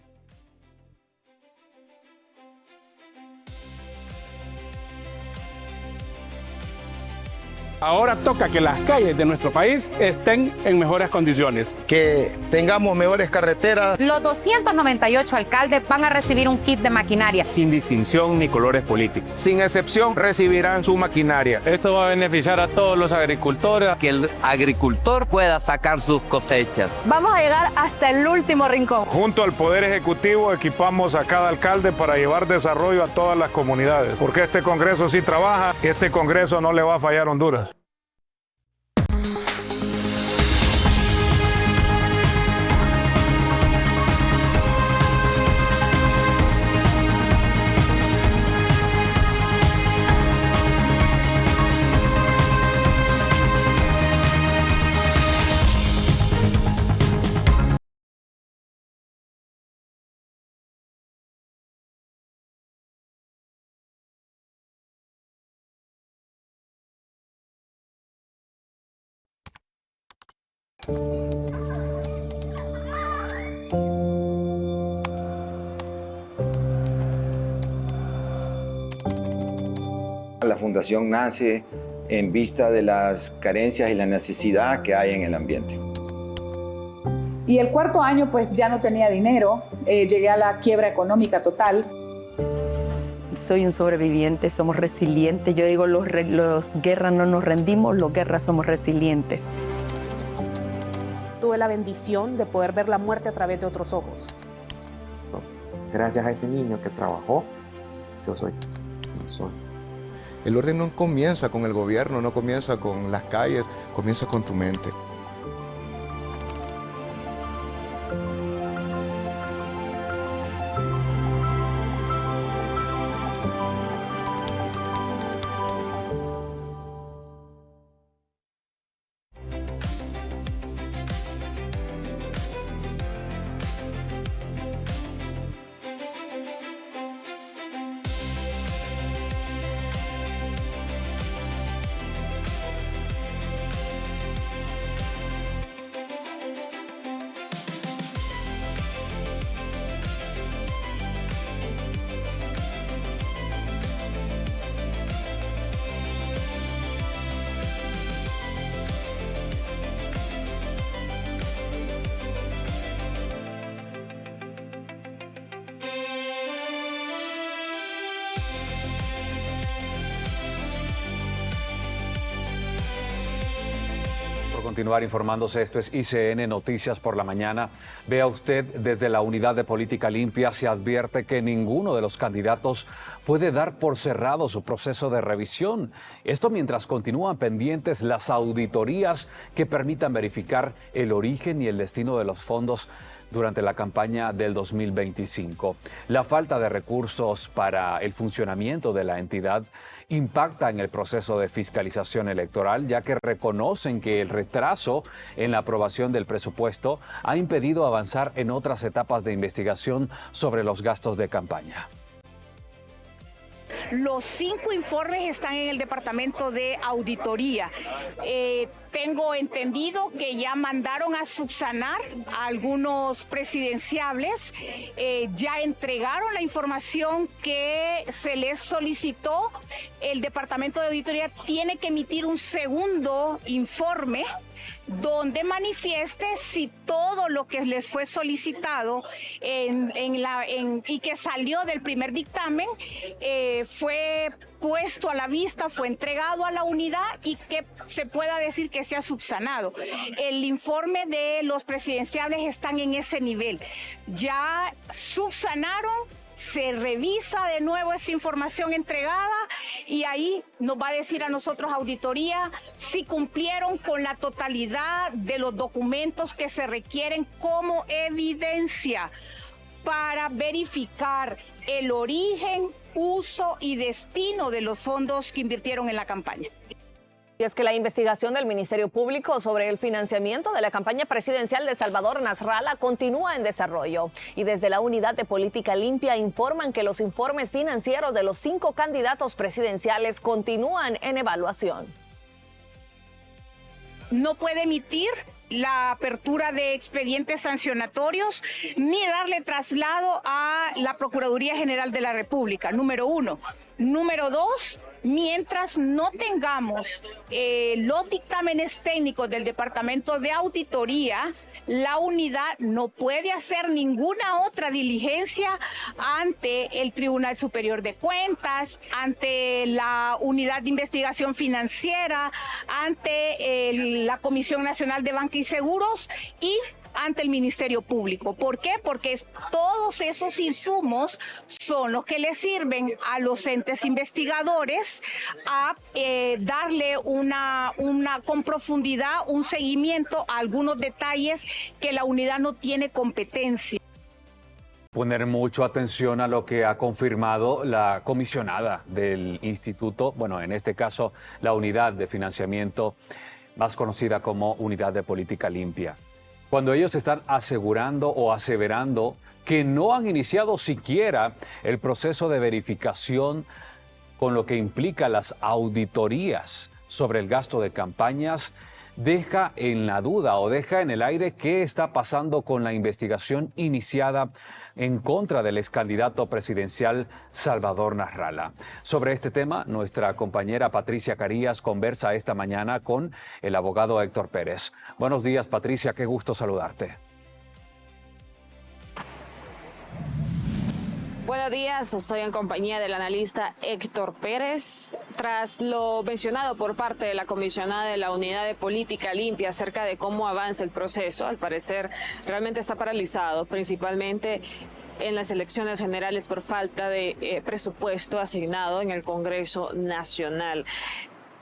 Speaker 18: Ahora toca que las calles de nuestro país estén en mejores condiciones.
Speaker 6: Que tengamos mejores carreteras.
Speaker 19: Los 298 alcaldes van a recibir un kit de maquinaria.
Speaker 20: Sin distinción ni colores políticos. Sin excepción, recibirán su maquinaria.
Speaker 18: Esto va a beneficiar a todos los agricultores.
Speaker 21: Que el agricultor pueda sacar sus cosechas.
Speaker 22: Vamos a llegar hasta el último rincón.
Speaker 23: Junto al Poder Ejecutivo equipamos a cada alcalde para llevar desarrollo a todas las comunidades. Porque este Congreso sí trabaja y este Congreso no le va a fallar a Honduras.
Speaker 9: La fundación nace en vista de las carencias y la necesidad que hay en el ambiente.
Speaker 10: Y el cuarto año pues ya no tenía dinero, llegué a la quiebra económica total.
Speaker 11: Soy un sobreviviente, somos resilientes. Yo digo, los guerras no nos rendimos, los guerras somos resilientes.
Speaker 12: Tuve la bendición de poder ver la muerte a través de otros ojos.
Speaker 14: Gracias a ese niño que trabajó, yo soy quien soy.
Speaker 15: El orden no comienza con el gobierno, no comienza con las calles, comienza con tu mente.
Speaker 1: continuar informándose. Esto es ICN Noticias por la Mañana. Vea usted, desde la Unidad de Política Limpia se advierte que ninguno de los candidatos puede dar por cerrado su proceso de revisión. Esto mientras continúan pendientes las auditorías que permitan verificar el origen y el destino de los fondos durante la campaña del 2025. La falta de recursos para el funcionamiento de la entidad impacta en el proceso de fiscalización electoral, ya que reconocen que el retraso en la aprobación del presupuesto ha impedido avanzar en otras etapas de investigación sobre los gastos de campaña.
Speaker 3: Los 5 informes están en el Departamento de Auditoría. Tengo entendido que ya mandaron a subsanar a algunos presidenciables, ya entregaron la información que se les solicitó. El Departamento de Auditoría tiene que emitir un segundo informe donde manifieste si todo lo que les fue solicitado y que salió del primer dictamen fue puesto a la vista, fue entregado a la unidad y que se pueda decir que se ha subsanado. El informe de los presidenciables están en ese nivel. Ya subsanaron, se revisa de nuevo esa información entregada y ahí nos va a decir a nosotros auditoría si cumplieron con la totalidad de los documentos que se requieren como evidencia para verificar el origen, uso y destino de los fondos que invirtieron en la campaña.
Speaker 2: Y es que la investigación del Ministerio Público sobre el financiamiento de la campaña presidencial de Salvador Nasralla continúa en desarrollo. Y desde la Unidad de Política Limpia informan que los informes financieros de los 5 candidatos presidenciales continúan en evaluación.
Speaker 3: No puede emitir la apertura de expedientes sancionatorios ni darle traslado a la Procuraduría General de la República, número 1. Número 2, mientras no tengamos los dictámenes técnicos del Departamento de Auditoría, la unidad no puede hacer ninguna otra diligencia ante el Tribunal Superior de Cuentas, ante la Unidad de Investigación Financiera, ante la Comisión Nacional de Banca y Seguros y ante el Ministerio Público. ¿Por qué? Porque todos esos insumos son los que le sirven a los entes investigadores a darle con profundidad un seguimiento a algunos detalles que la unidad no tiene competencia.
Speaker 1: Poner mucho atención a lo que ha confirmado la comisionada del instituto, bueno, en este caso la unidad de financiamiento más conocida como Unidad de Política Limpia. Cuando ellos están asegurando o aseverando que no han iniciado siquiera el proceso de verificación con lo que implica las auditorías sobre el gasto de campañas, deja en la duda o deja en el aire qué está pasando con la investigación iniciada en contra del excandidato presidencial Salvador Nasralla. Sobre este tema, nuestra compañera Patricia Carías conversa esta mañana con el abogado Héctor Pérez. Buenos días, Patricia, qué gusto saludarte.
Speaker 4: Buenos días, estoy en compañía del analista Héctor Pérez. Tras lo mencionado por parte de la comisionada de la Unidad de Política Limpia acerca de cómo avanza el proceso, al parecer realmente está paralizado, principalmente en las elecciones generales por falta de presupuesto asignado en el Congreso Nacional.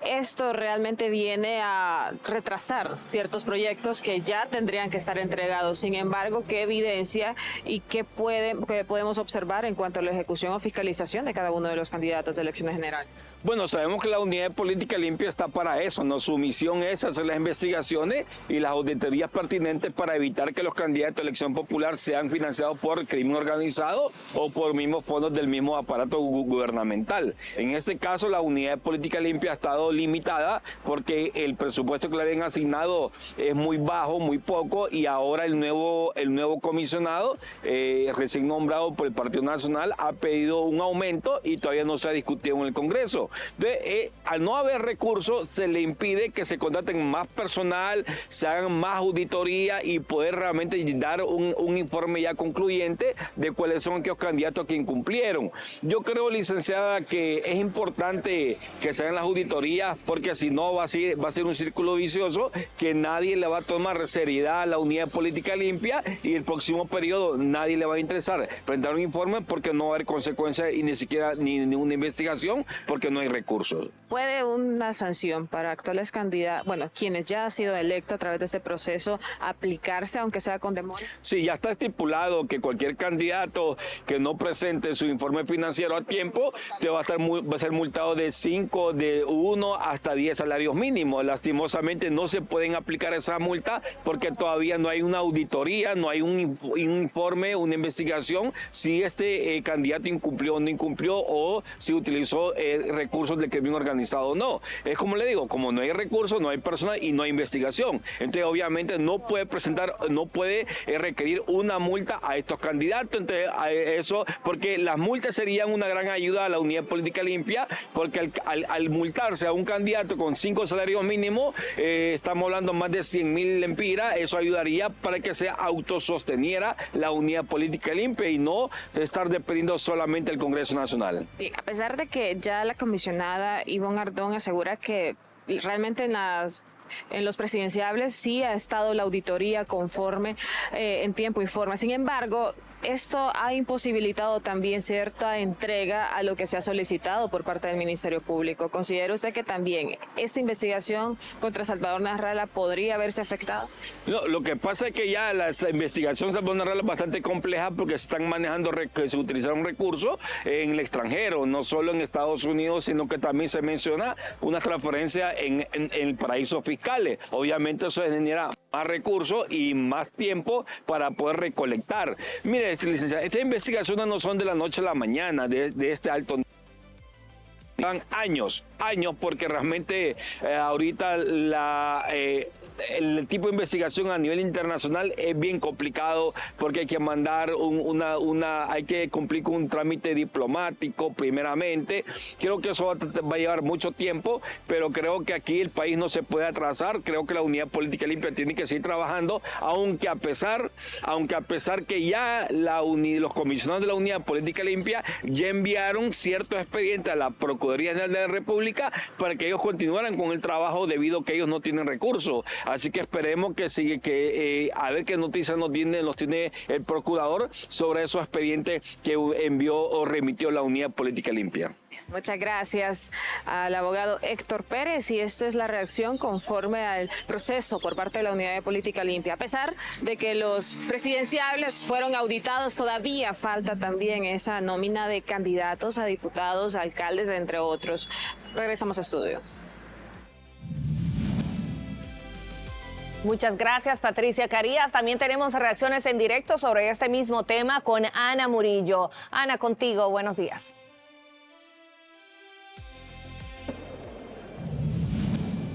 Speaker 4: Esto realmente viene a retrasar ciertos proyectos que ya tendrían que estar entregados. Sin embargo, ¿qué evidencia y qué podemos observar en cuanto a la ejecución o fiscalización de cada uno de los candidatos de elecciones generales?
Speaker 16: Bueno, sabemos que la Unidad de Política Limpia está para eso, ¿no? Su misión es hacer las investigaciones y las auditorías pertinentes para evitar que los candidatos de elección popular sean financiados por crimen organizado o por mismos fondos del mismo aparato gubernamental. En este caso, la Unidad de Política Limpia ha estado limitada porque el presupuesto que le habían asignado es muy bajo, muy poco, y ahora el nuevo comisionado recién nombrado por el Partido Nacional ha pedido un aumento y todavía no se ha discutido en el Congreso. Entonces, al no haber recursos, se le impide que se contraten más personal, se hagan más auditoría y poder realmente dar un informe ya concluyente de cuáles son aquellos candidatos que incumplieron. Yo creo, licenciada, que es importante que se hagan las auditorías ya, porque si no va a ser un círculo vicioso que nadie le va a tomar seriedad a la unidad política limpia y el próximo periodo nadie le va a interesar presentar un informe porque no va a haber consecuencias y ni siquiera ni una investigación porque no hay recursos.
Speaker 4: ¿Puede una sanción para actuales candidatos, bueno, quienes ya han sido electos a través de este proceso, aplicarse aunque sea con demora?
Speaker 16: Sí, ya está estipulado que cualquier candidato que no presente su informe financiero a tiempo va a ser multado de 1 hasta 10 salarios mínimos. Lastimosamente no se pueden aplicar esa multa porque todavía no hay una auditoría, no hay un informe, una investigación si este candidato incumplió o no incumplió o si utilizó recursos del crimen organizado o no. Es como le digo, como no hay recursos, no hay personal y no hay investigación. Entonces obviamente no puede requerir una multa a estos candidatos. Entonces eso, porque las multas serían una gran ayuda a la unidad política limpia, porque al multarse a un candidato con 5 salarios mínimos, estamos hablando más de 100.000 lempiras, eso ayudaría para que se autososteniera la unidad política limpia y no estar dependiendo solamente del Congreso Nacional.
Speaker 4: A pesar de que ya la comisionada Ivonne Ardón asegura que realmente en los presidenciables sí ha estado la auditoría conforme en tiempo y forma. Sin embargo, esto ha imposibilitado también cierta entrega a lo que se ha solicitado por parte del Ministerio Público. ¿Considera usted que también esta investigación contra Salvador Nasralla podría haberse afectado?
Speaker 16: No, lo que pasa es que ya la investigación de Salvador Nasralla es bastante compleja porque se están manejando, se utilizaron recursos en el extranjero, no solo en Estados Unidos, sino que también se menciona una transferencia en paraísos fiscales. Obviamente eso genera más recursos y más tiempo para poder recolectar. Mire, licenciada, estas investigaciones no son de la noche a la mañana de este alto nivel. Llevan años, porque realmente ahorita el tipo de investigación a nivel internacional es bien complicado porque hay que mandar hay que cumplir con un trámite diplomático primeramente. Creo que eso va a llevar mucho tiempo, pero creo que aquí el país no se puede atrasar. Creo que la unidad política limpia tiene que seguir trabajando, aunque a pesar que ya los comisionados de la unidad política limpia ya enviaron cierto expediente a la Procuraduría General de la República para que ellos continuaran con el trabajo debido a que ellos no tienen recursos. Así que esperemos a ver qué noticias nos tiene el procurador sobre esos expedientes que envió o remitió la unidad política limpia.
Speaker 4: Muchas gracias al abogado Héctor Pérez, y esta es la reacción conforme al proceso por parte de la Unidad de Política Limpia. A pesar de que los presidenciables fueron auditados, todavía falta también esa nómina de candidatos a diputados, a alcaldes, entre otros. Regresamos a estudio.
Speaker 2: Muchas gracias, Patricia Carías. También tenemos reacciones en directo sobre este mismo tema con Ana Murillo. Ana, contigo, buenos días.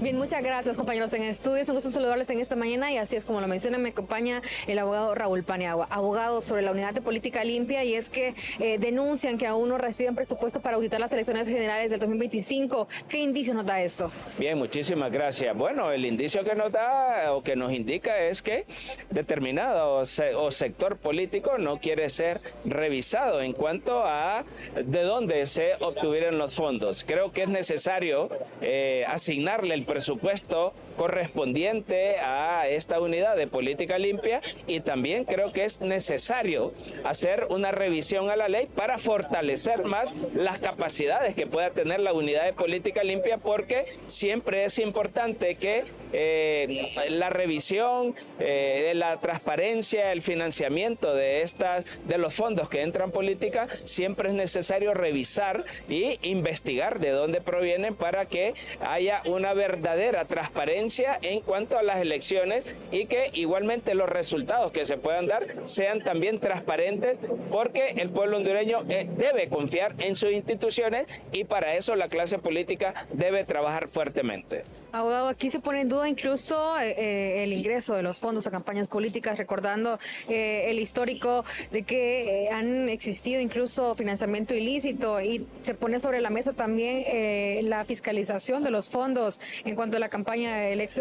Speaker 5: Bien, muchas gracias, compañeros en estudio. Es un gusto saludarles en esta mañana y así es como lo mencionan, me acompaña el abogado Raúl Paniagua, abogado sobre la Unidad de Política Limpia, y es que denuncian que aún no reciben presupuesto para auditar las elecciones generales del 2025. ¿Qué indicio nos da esto?
Speaker 7: Bien, muchísimas gracias. Bueno, el indicio que nos da o que nos indica es que determinado sector político no quiere ser revisado en cuanto a de dónde se obtuvieron los fondos. Creo que es necesario asignarle el presupuesto correspondiente a esta unidad de política limpia, y también creo que es necesario hacer una revisión a la ley para fortalecer más las capacidades que pueda tener la unidad de política limpia, porque siempre es importante que la revisión, la transparencia, el financiamiento de los fondos que entran política, siempre es necesario revisar y investigar de dónde provienen para que haya una verdadera transparencia en cuanto a las elecciones, y que igualmente los resultados que se puedan dar sean también transparentes, porque el pueblo hondureño debe confiar en sus instituciones, y para eso la clase política debe trabajar fuertemente.
Speaker 5: Abogado, aquí se pone en duda incluso el ingreso de los fondos a campañas políticas, recordando el histórico de que han existido incluso financiamiento ilícito, y se pone sobre la mesa también la fiscalización de los fondos en cuanto a la campaña del ex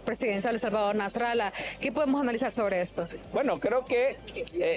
Speaker 5: presidencial Salvador Nasralla. ¿Qué podemos analizar sobre esto?
Speaker 7: Bueno, creo que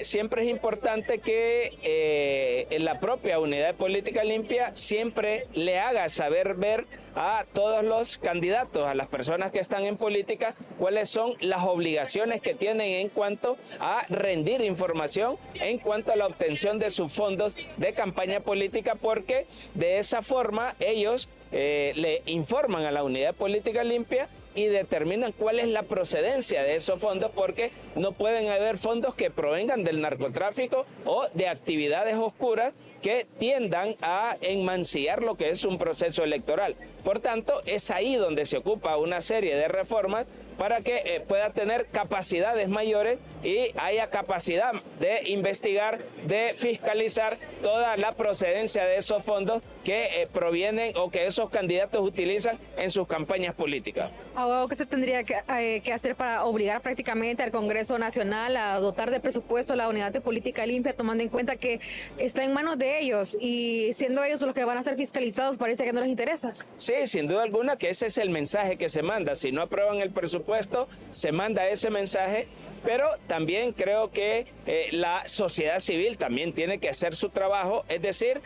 Speaker 7: siempre es importante que la propia unidad de política limpia siempre le haga saber ver a todos los candidatos, a las personas que están en política, cuáles son las obligaciones que tienen en cuanto a rendir información, en cuanto a la obtención de sus fondos de campaña política, porque de esa forma ellos le informan a la Unidad de Política Limpia y determinan cuál es la procedencia de esos fondos, porque no pueden haber fondos que provengan del narcotráfico o de actividades oscuras que tiendan a enmancillar lo que es un proceso electoral. Por tanto, es ahí donde se ocupa una serie de reformas para que pueda tener capacidades mayores y haya capacidad de investigar, de fiscalizar toda la procedencia de esos fondos que provienen o que esos candidatos utilizan en sus campañas políticas.
Speaker 5: ¿Algo que se tendría que hacer para obligar prácticamente al Congreso Nacional a dotar de presupuesto a la Unidad de Política Limpia, tomando en cuenta que está en manos de ellos y siendo ellos los que van a ser fiscalizados, parece que no les interesa?
Speaker 7: Sí, sin duda alguna que ese es el mensaje que se manda. Si no aprueban el presupuesto, se manda ese mensaje, pero también creo que la sociedad civil también tiene que hacer su trabajo, es decir,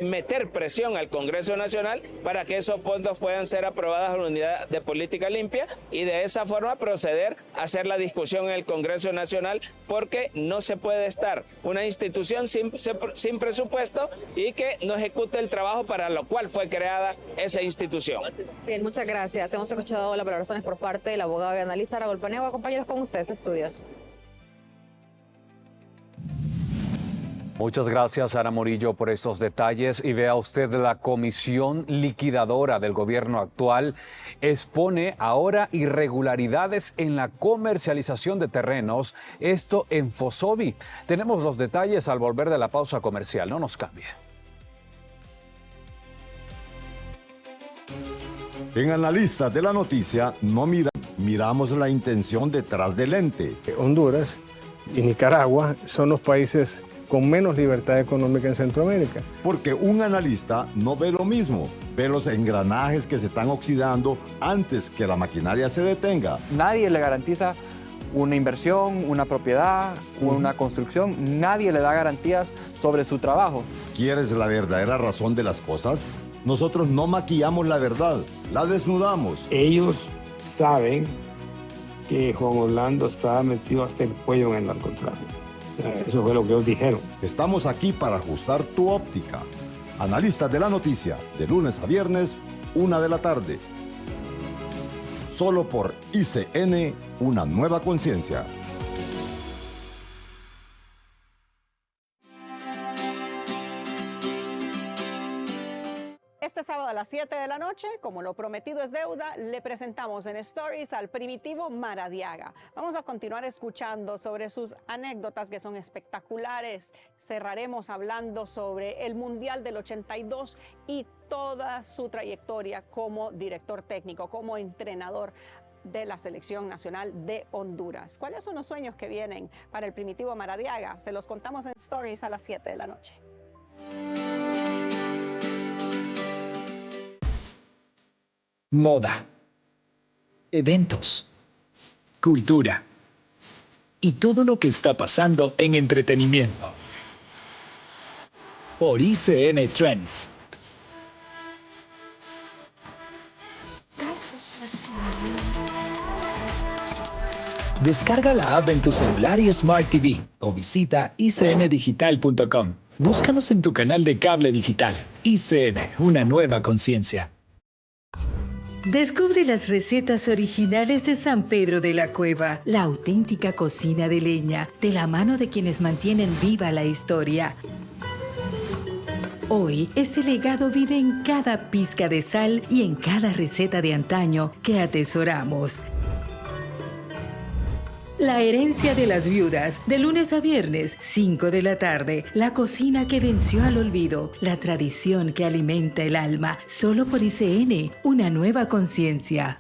Speaker 7: meter presión al Congreso Nacional para que esos fondos puedan ser aprobados en la Unidad de Política Limpia y de esa forma proceder a hacer la discusión en el Congreso Nacional, porque no se puede estar una institución sin presupuesto y que no ejecute el trabajo para lo cual fue creada esa institución.
Speaker 5: Bien, muchas gracias. Hemos escuchado las valoraciones por parte del abogado y analista Raúl Paniagua. Compañeros, con ustedes, estudios.
Speaker 1: Muchas gracias, Ana Morillo, por estos detalles. Y vea usted, la comisión liquidadora del gobierno actual expone ahora irregularidades en la comercialización de terrenos, esto en Fosobi. Tenemos los detalles al volver de la pausa comercial. No nos cambie.
Speaker 8: En Analistas de la Noticia no miramos la intención detrás del ente.
Speaker 13: Honduras y Nicaragua son los países con menos libertad económica en Centroamérica.
Speaker 8: Porque un analista no ve lo mismo, ve los engranajes que se están oxidando antes que la maquinaria se detenga.
Speaker 17: Nadie le garantiza una inversión, una propiedad, una construcción, nadie le da garantías sobre su trabajo.
Speaker 8: ¿Quieres la verdadera razón de las cosas? Nosotros no maquillamos la verdad, la desnudamos.
Speaker 24: Ellos saben que Juan Orlando estaba metido hasta el cuello en el narcotráfico. Eso fue lo que ellos dijeron.
Speaker 8: Estamos aquí para ajustar tu óptica. Analistas de la Noticia, de lunes a viernes, 1 de la tarde. Solo por ICN, una nueva conciencia.
Speaker 12: Este sábado a las 7 de la noche, como lo prometido es deuda, le presentamos en Stories al Primitivo Maradiaga. Vamos a continuar escuchando sobre sus anécdotas que son espectaculares. Cerraremos hablando sobre el Mundial del 82 y toda su trayectoria como director técnico, como entrenador de la Selección Nacional de Honduras. ¿Cuáles son los sueños que vienen para el Primitivo Maradiaga? Se los contamos en Stories a las 7 de la noche.
Speaker 25: Moda, eventos, cultura y todo lo que está pasando en entretenimiento. Por ICN Trends. Descarga la app en tu celular y Smart TV o visita icndigital.com. Búscanos en tu canal de cable digital. ICN, una nueva conciencia.
Speaker 26: Descubre las recetas originales de San Pedro de la Cueva, la auténtica cocina de leña, de la mano de quienes mantienen viva la historia. Hoy, ese legado vive en cada pizca de sal y en cada receta de antaño que atesoramos. La herencia de las viudas, de lunes a viernes, 5 de la tarde. La cocina que venció al olvido, la tradición que alimenta el alma. Solo por ICN, una nueva conciencia.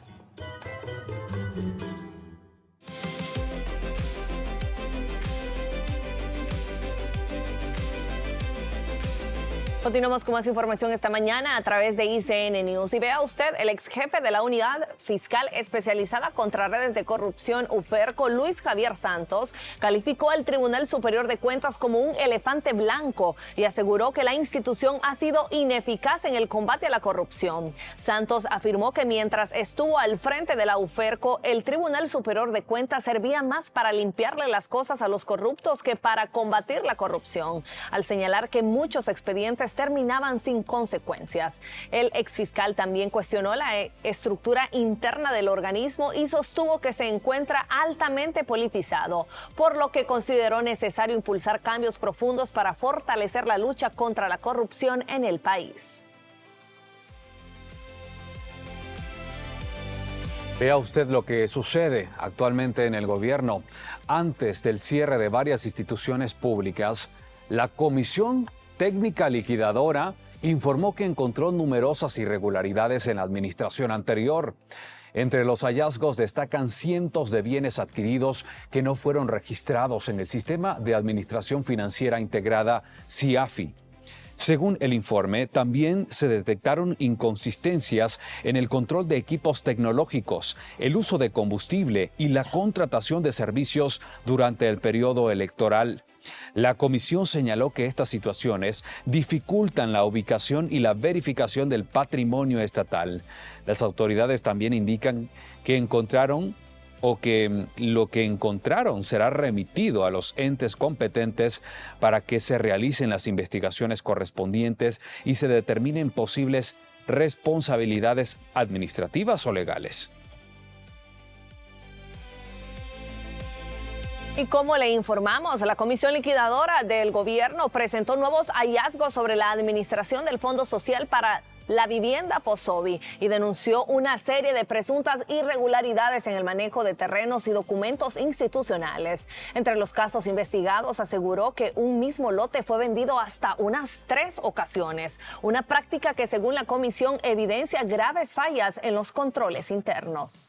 Speaker 2: Continuamos con más información esta mañana a través de ICN News. Y vea usted, el ex jefe de la Unidad Fiscal Especializada contra Redes de Corrupción, UFERCO, Luis Javier Santos, calificó al Tribunal Superior de Cuentas como un elefante blanco y aseguró que la institución ha sido ineficaz en el combate a la corrupción. Santos afirmó que mientras estuvo al frente de la UFERCO, el Tribunal Superior de Cuentas servía más para limpiarle las cosas a los corruptos que para combatir la corrupción, al señalar que muchos expedientes terminaban sin consecuencias. El exfiscal también cuestionó la estructura interna del organismo y sostuvo que se encuentra altamente politizado, por lo que consideró necesario impulsar cambios profundos para fortalecer la lucha contra la corrupción en el país.
Speaker 1: Vea usted lo que sucede actualmente en el gobierno. Antes del cierre de varias instituciones públicas, la Comisión Técnica Liquidadora informó que encontró numerosas irregularidades en la administración anterior. Entre los hallazgos destacan cientos de bienes adquiridos que no fueron registrados en el Sistema de Administración Financiera Integrada, SIAFI. Según el informe, también se detectaron inconsistencias en el control de equipos tecnológicos, el uso de combustible y la contratación de servicios durante el periodo electoral. La comisión señaló que estas situaciones dificultan la ubicación y la verificación del patrimonio estatal. Las autoridades también indican que lo que encontraron será remitido a los entes competentes para que se realicen las investigaciones correspondientes y se determinen posibles responsabilidades administrativas o legales.
Speaker 2: Y como le informamos, la Comisión Liquidadora del Gobierno presentó nuevos hallazgos sobre la administración del Fondo Social para la Vivienda FOSOBI y denunció una serie de presuntas irregularidades en el manejo de terrenos y documentos institucionales. Entre los casos investigados, aseguró que un mismo lote fue vendido hasta unas 3 ocasiones, una práctica que según la comisión evidencia graves fallas en los controles internos.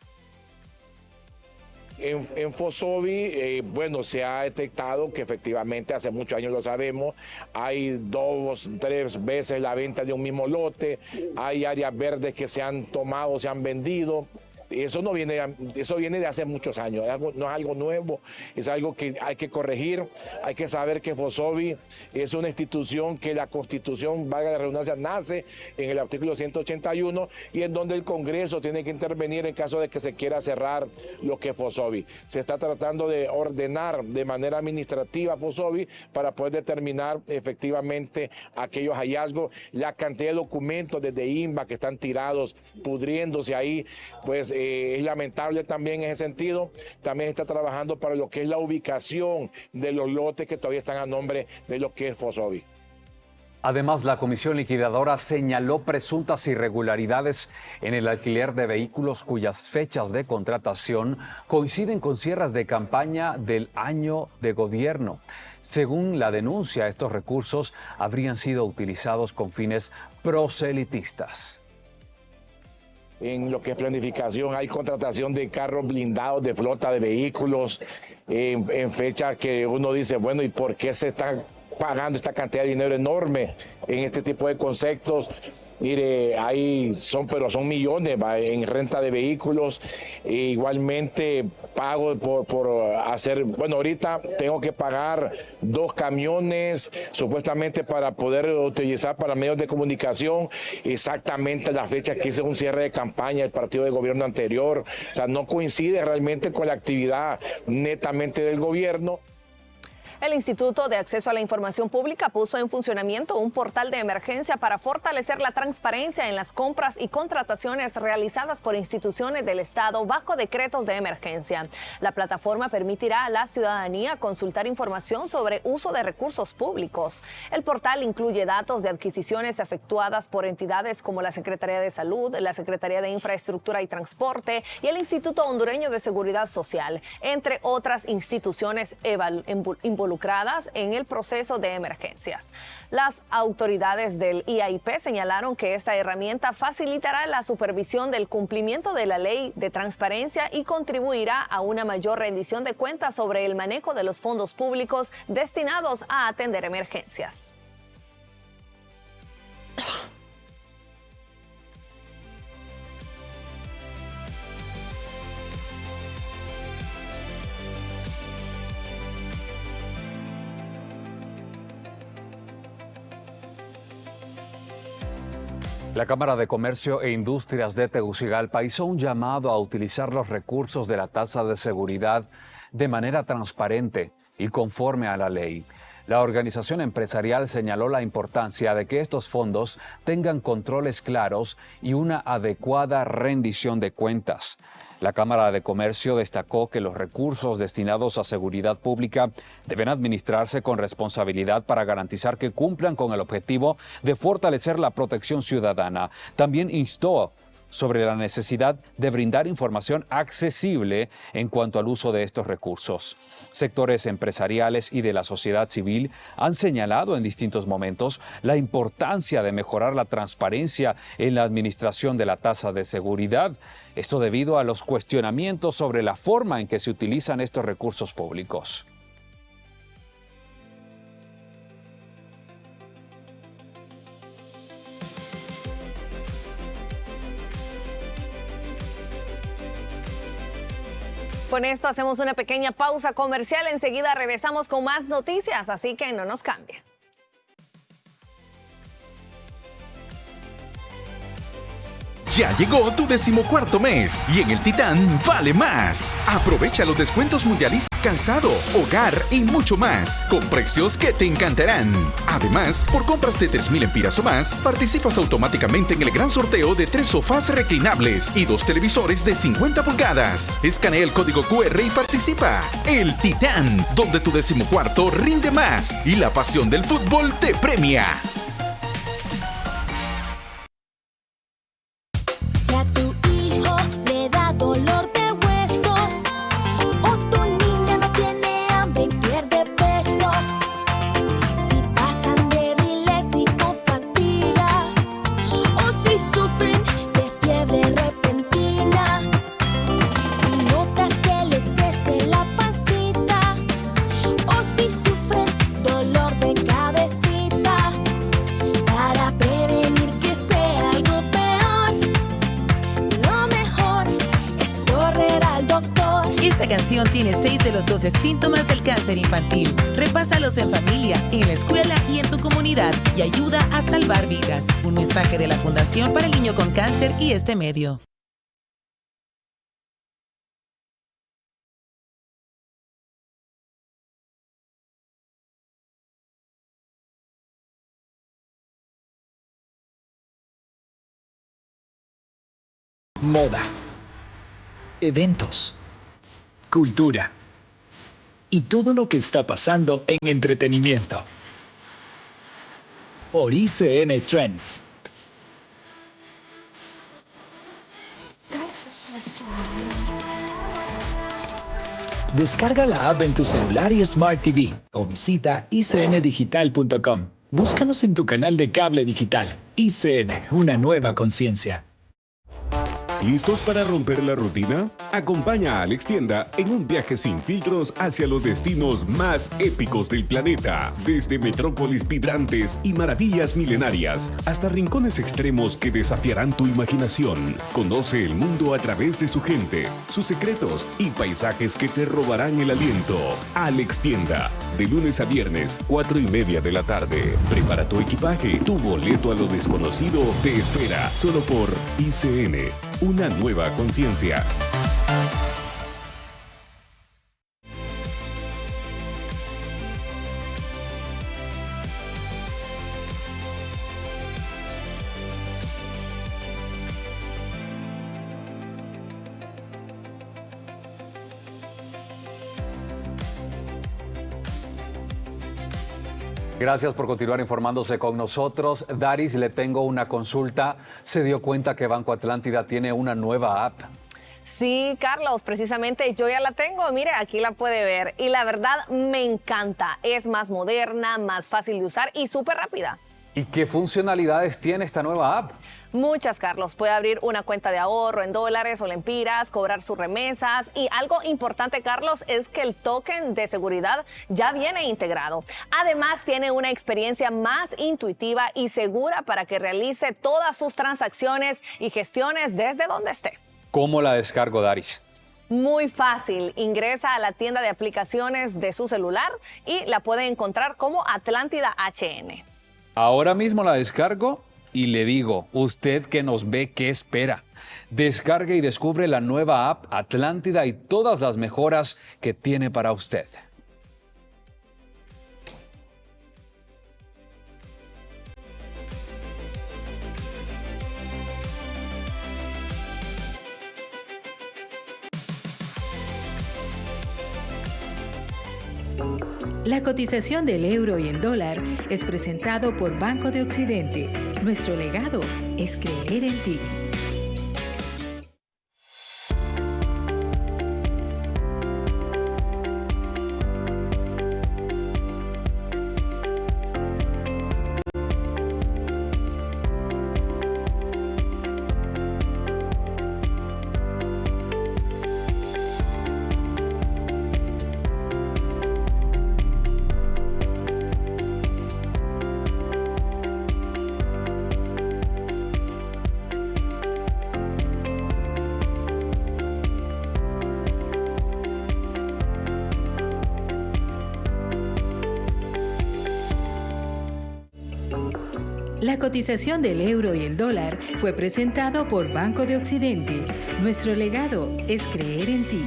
Speaker 6: En FOSOBI, se ha detectado que efectivamente hace muchos años lo sabemos, hay 2 o 3 veces la venta de un mismo lote, hay áreas verdes que se han tomado, se han vendido. Eso viene de hace muchos años, no es algo nuevo, es algo que hay que corregir. Hay que saber que FOSOBI es una institución que la Constitución, valga la redundancia, nace en el artículo 181 y en donde el Congreso tiene que intervenir en caso de que se quiera cerrar lo que es FOSOBI. Se está tratando de ordenar de manera administrativa FOSOBI para poder determinar efectivamente aquellos hallazgos, la cantidad de documentos desde INVA que están tirados, pudriéndose ahí, pues es lamentable también en ese sentido. También está trabajando para lo que es la ubicación de los lotes que todavía están a nombre de lo que es FOSOBI.
Speaker 1: Además, la Comisión Liquidadora señaló presuntas irregularidades en el alquiler de vehículos cuyas fechas de contratación coinciden con cierres de campaña del año de gobierno. Según la denuncia, estos recursos habrían sido utilizados con fines proselitistas.
Speaker 6: En lo que es planificación, hay contratación de carros blindados, de flota de vehículos, en fechas que uno dice, bueno, ¿y por qué se están pagando esta cantidad de dinero enorme en este tipo de conceptos? Mire, pero son millones en renta de vehículos. Igualmente pago por hacer, ahorita tengo que pagar 2 camiones supuestamente para poder utilizar para medios de comunicación, exactamente la fecha que hice un cierre de campaña del partido de gobierno anterior. O sea, no coincide realmente con la actividad netamente del gobierno.
Speaker 2: El Instituto de Acceso a la Información Pública puso en funcionamiento un portal de emergencia para fortalecer la transparencia en las compras y contrataciones realizadas por instituciones del Estado bajo decretos de emergencia. La plataforma permitirá a la ciudadanía consultar información sobre uso de recursos públicos. El portal incluye datos de adquisiciones efectuadas por entidades como la Secretaría de Salud, la Secretaría de Infraestructura y Transporte y el Instituto Hondureño de Seguridad Social, entre otras instituciones involucradas en el proceso de emergencias. Las autoridades del IAIP señalaron que esta herramienta facilitará la supervisión del cumplimiento de la ley de transparencia y contribuirá a una mayor rendición de cuentas sobre el manejo de los fondos públicos destinados a atender emergencias.
Speaker 1: La Cámara de Comercio e Industrias de Tegucigalpa hizo un llamado a utilizar los recursos de la tasa de seguridad de manera transparente y conforme a la ley. La organización empresarial señaló la importancia de que estos fondos tengan controles claros y una adecuada rendición de cuentas. La Cámara de Comercio destacó que los recursos destinados a seguridad pública deben administrarse con responsabilidad para garantizar que cumplan con el objetivo de fortalecer la protección ciudadana. También instó sobre la necesidad de brindar información accesible en cuanto al uso de estos recursos. Sectores empresariales y de la sociedad civil han señalado en distintos momentos la importancia de mejorar la transparencia en la administración de la tasa de seguridad. Esto debido a los cuestionamientos sobre la forma en que se utilizan estos recursos públicos.
Speaker 2: Con esto hacemos una pequeña pausa comercial. Enseguida regresamos con más noticias, así que no nos cambie.
Speaker 18: Ya llegó tu 14º mes y en el Titán vale más. Aprovecha los descuentos mundialistas, calzado, hogar y mucho más, con precios que te encantarán. Además, por compras de 3,000 empiras o más, participas automáticamente en el gran sorteo de 3 sofás reclinables y 2 televisores de 50 pulgadas. Escanea el código QR y participa. El Titán, donde tu 14º rinde más y la pasión del fútbol te premia.
Speaker 19: Tiene 6 de los 12 síntomas del cáncer infantil. Repásalos en familia, en la escuela y en tu comunidad y ayuda a salvar vidas. Un mensaje de la Fundación para el Niño con Cáncer y este medio.
Speaker 25: Moda, eventos, cultura y todo lo que está pasando en entretenimiento. Por ICN Trends. Descarga la app en tu celular y Smart TV o visita icndigital.com. Búscanos en tu canal de cable digital. ICN, una nueva conciencia.
Speaker 20: ¿Listos para romper la rutina? Acompaña a Alex Tienda en un viaje sin filtros hacia los destinos más épicos del planeta, desde metrópolis vibrantes y maravillas milenarias hasta rincones extremos que desafiarán tu imaginación. Conoce el mundo a través de su gente, sus secretos y paisajes que te robarán el aliento. Alex Tienda, de lunes a viernes, 4:30 de la tarde. Prepara tu equipaje, tu boleto a lo desconocido te espera, solo por ICN. Una nueva conciencia.
Speaker 1: Gracias por continuar informándose con nosotros. Daris, le tengo una consulta. ¿Se dio cuenta que Banco Atlántida tiene una nueva app?
Speaker 2: Sí, Carlos, precisamente yo ya la tengo. Mire, aquí la puede ver. Y la verdad me encanta. Es más moderna, más fácil de usar y súper rápida.
Speaker 1: ¿Y qué funcionalidades tiene esta nueva app?
Speaker 2: Muchas, Carlos. Puede abrir una cuenta de ahorro en dólares o lempiras, cobrar sus remesas. Y algo importante, Carlos, es que el token de seguridad ya viene integrado. Además, tiene una experiencia más intuitiva y segura para que realice todas sus transacciones y gestiones desde donde esté.
Speaker 1: ¿Cómo la descargo, Daris?
Speaker 2: Muy fácil. Ingresa a la tienda de aplicaciones de su celular y la puede encontrar como Atlántida HN.
Speaker 1: ¿Ahora mismo la descargo? Y le digo, usted que nos ve, ¿qué espera? Descargue y descubre la nueva app Atlántida y todas las mejoras que tiene para usted.
Speaker 26: La cotización del euro y el dólar es presentado por Banco de Occidente. Nuestro legado es creer en ti. La cotización del euro y el dólar fue presentado por Banco de Occidente. Nuestro legado es creer en ti.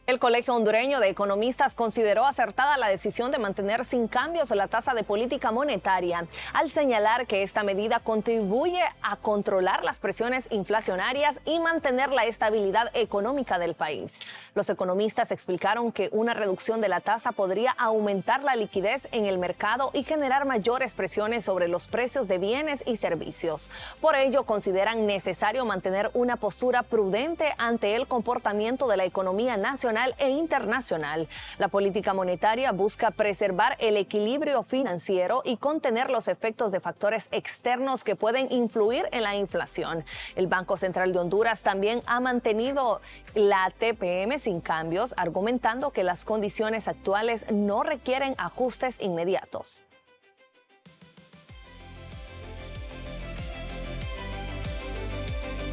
Speaker 2: El Colegio Hondureño de Economistas consideró acertada la decisión de mantener sin cambios la tasa de política monetaria, al señalar que esta medida contribuye a controlar las presiones inflacionarias y mantener la estabilidad económica del país. Los economistas explicaron que una reducción de la tasa podría aumentar la liquidez en el mercado y generar mayores presiones sobre los precios de bienes y servicios. Por ello, consideran necesario mantener una postura prudente ante el comportamiento de la economía nacional e internacional. La política monetaria busca preservar el equilibrio financiero y contener los efectos de factores externos que pueden influir en la inflación. El Banco Central de Honduras también ha mantenido la TPM sin cambios, argumentando que las condiciones actuales no requieren ajustes inmediatos.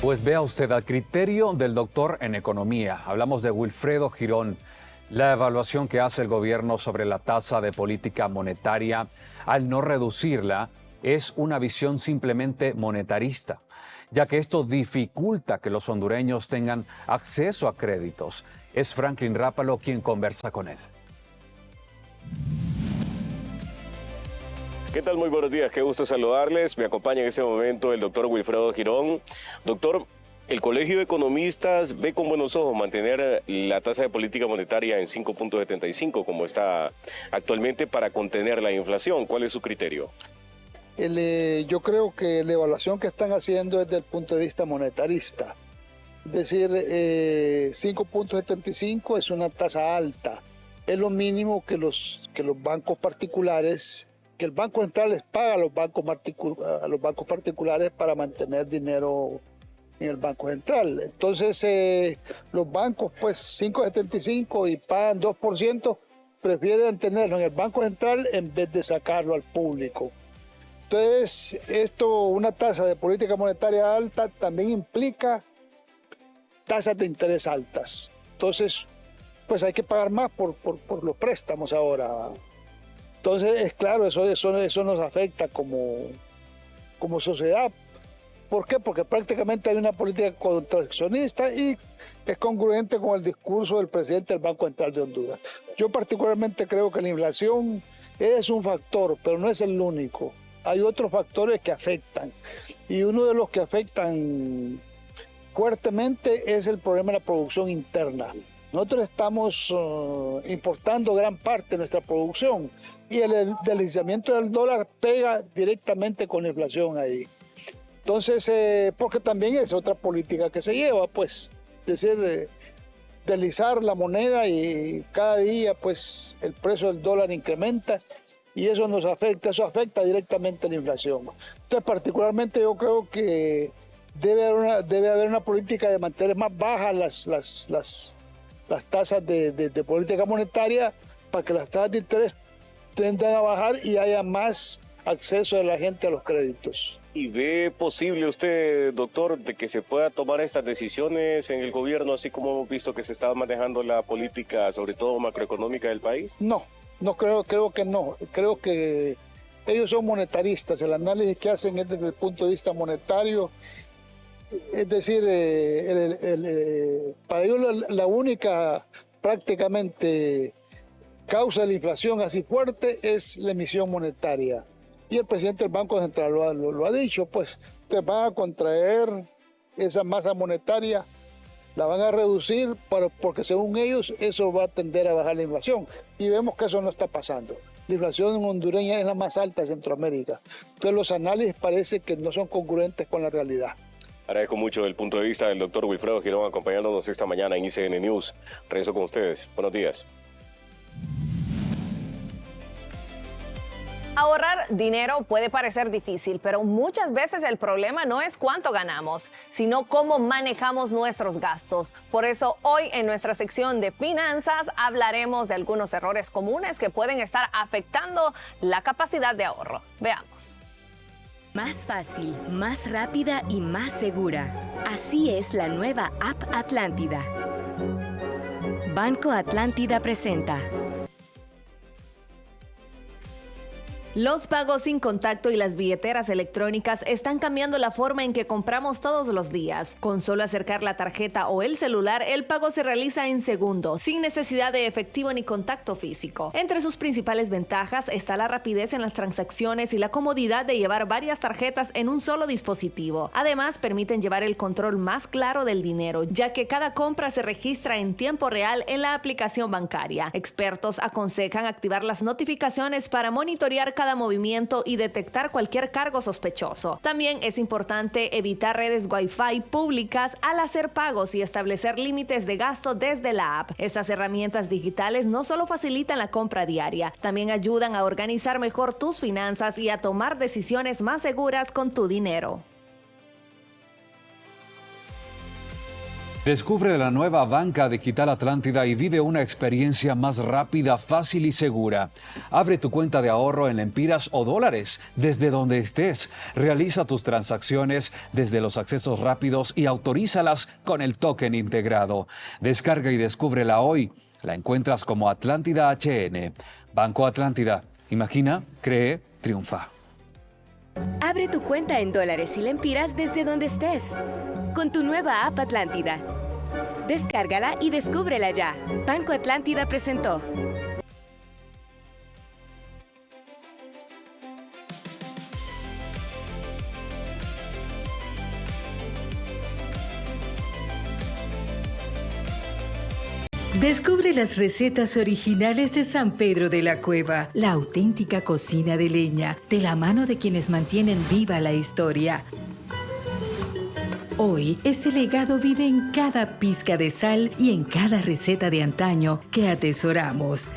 Speaker 1: Pues vea usted, al criterio del doctor en economía, hablamos de Wilfredo Girón, la evaluación que hace el gobierno sobre la tasa de política monetaria al no reducirla es una visión simplemente monetarista, ya que esto dificulta que los hondureños tengan acceso a créditos. Es Franklin Rápalo quien conversa con él.
Speaker 9: ¿Qué tal? Muy buenos días, qué gusto saludarles. Me acompaña en este momento el doctor Wilfredo Girón. Doctor, el Colegio de Economistas ve con buenos ojos mantener la tasa de política monetaria en 5.75 como está actualmente para contener la inflación. ¿Cuál es su criterio?
Speaker 10: Yo creo que la evaluación que están haciendo es desde el punto de vista monetarista. Es decir, 5.75 es una tasa alta. Es lo mínimo que los bancos particulares, que el Banco Central les paga a los bancos particulares para mantener dinero en el Banco Central. Entonces, los bancos, pues 5.75 y pagan 2%, prefieren tenerlo en el Banco Central en vez de sacarlo al público. Entonces, una tasa de política monetaria alta también implica tasas de interés altas. Entonces, pues hay que pagar más por los préstamos ahora. Entonces, es claro, eso nos afecta como sociedad. ¿Por qué? Porque prácticamente hay una política contraccionista y es congruente con el discurso del presidente del Banco Central de Honduras. Yo particularmente creo que la inflación es un factor, pero no es el único. Hay otros factores que afectan. Y uno de los que afectan fuertemente es el problema de la producción interna. Nosotros estamos importando gran parte de nuestra producción y el deslizamiento del dólar pega directamente con la inflación ahí. Entonces, porque también es otra política que se lleva, pues, es decir, deslizar la moneda y cada día, pues, el precio del dólar incrementa y eso nos afecta, eso afecta directamente a la inflación. Entonces, particularmente yo creo que debe haber una política de mantener más bajas las tasas de política monetaria para que las tasas de interés tiendan a bajar y haya más acceso de la gente a los créditos.
Speaker 9: ¿Y ve posible usted, doctor, de que se pueda tomar estas decisiones en el gobierno, así como hemos visto que se está manejando la política, sobre todo macroeconómica del país?
Speaker 10: No creo que no. Creo que ellos son monetaristas, el análisis que hacen es desde el punto de vista monetario, es decir, para ellos la única prácticamente causa de la inflación así fuerte es la emisión monetaria. Y el presidente del Banco Central lo ha dicho, pues te van a contraer esa masa monetaria, la van a reducir porque según ellos eso va a tender a bajar la inflación. Y vemos que eso no está pasando. La inflación hondureña es la más alta de Centroamérica. Entonces los análisis parece que no son congruentes con la realidad.
Speaker 9: Agradezco mucho el punto de vista del doctor Wilfredo Girón acompañándonos esta mañana en ICN News. Regreso con ustedes. Buenos días.
Speaker 2: Ahorrar dinero puede parecer difícil, pero muchas veces el problema no es cuánto ganamos, sino cómo manejamos nuestros gastos. Por eso hoy en nuestra sección de finanzas hablaremos de algunos errores comunes que pueden estar afectando la capacidad de ahorro. Veamos.
Speaker 11: Más fácil, más rápida y más segura. Así es la nueva app Atlántida. Banco Atlántida presenta. Los pagos sin contacto y las billeteras electrónicas están cambiando la forma en que compramos todos los días. Con solo acercar la tarjeta o el celular, el pago se realiza en segundos, sin necesidad de efectivo ni contacto físico. Entre sus principales ventajas está la rapidez en las transacciones y la comodidad de llevar varias tarjetas en un solo dispositivo. Además, permiten llevar el control más claro del dinero, ya que cada compra se registra en tiempo real en la aplicación bancaria. Expertos aconsejan activar las notificaciones para monitorear cada movimiento y detectar cualquier cargo sospechoso. También es importante evitar redes Wi-Fi públicas al hacer pagos y establecer límites de gasto desde la app. Estas herramientas digitales no solo facilitan la compra diaria, también ayudan a organizar mejor tus finanzas y a tomar decisiones más seguras con tu dinero.
Speaker 1: Descubre la nueva banca digital Atlántida y vive una experiencia más rápida, fácil y segura. Abre tu cuenta de ahorro en lempiras o dólares desde donde estés. Realiza tus transacciones desde los accesos rápidos y autorízalas con el token integrado. Descarga y descúbrela hoy. La encuentras como Atlántida HN. Banco Atlántida. Imagina, cree, triunfa.
Speaker 11: Abre tu cuenta en dólares y lempiras desde donde estés. Con tu nueva app Atlántida. Descárgala y descúbrela ya. Banco Atlántida presentó.
Speaker 26: Descubre las recetas originales de San Pedro de la Cueva, la auténtica cocina de leña, de la mano de quienes mantienen viva la historia. Hoy, ese legado vive en cada pizca de sal y en cada receta de antaño que atesoramos.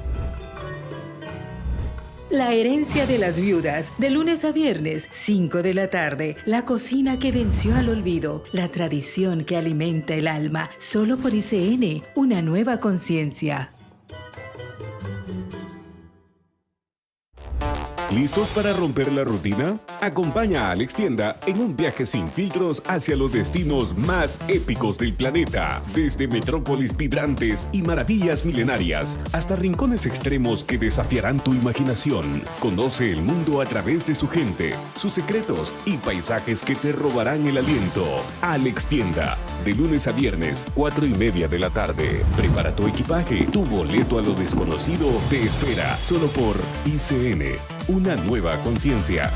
Speaker 26: La herencia de las viudas, de lunes a viernes, 5 de la tarde. La cocina que venció al olvido, la tradición que alimenta el alma. Solo por ICN, una nueva conciencia.
Speaker 20: ¿Listos para romper la rutina? Acompaña a Alex Tienda en un viaje sin filtros hacia los destinos más épicos del planeta. Desde metrópolis vibrantes y maravillas milenarias hasta rincones extremos que desafiarán tu imaginación. Conoce el mundo a través de su gente, sus secretos y paisajes que te robarán el aliento. Alex Tienda, de lunes a viernes, 4:30 de la tarde. Prepara tu equipaje, tu boleto a lo desconocido te espera solo por ICN. Una nueva conciencia.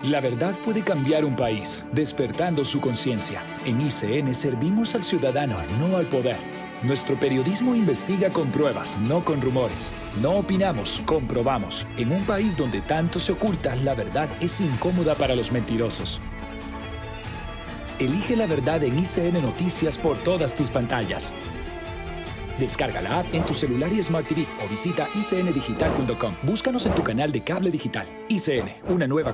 Speaker 25: La verdad puede cambiar un país, despertando su conciencia. En ICN servimos al ciudadano, no al poder. Nuestro periodismo investiga con pruebas, no con rumores. No opinamos, comprobamos. En un país donde tanto se oculta, la verdad es incómoda para los mentirosos. Elige la verdad en ICN Noticias por todas tus pantallas. Descarga la app en tu celular y Smart TV o visita icndigital.com. Búscanos en tu canal de cable digital. ICN, una nueva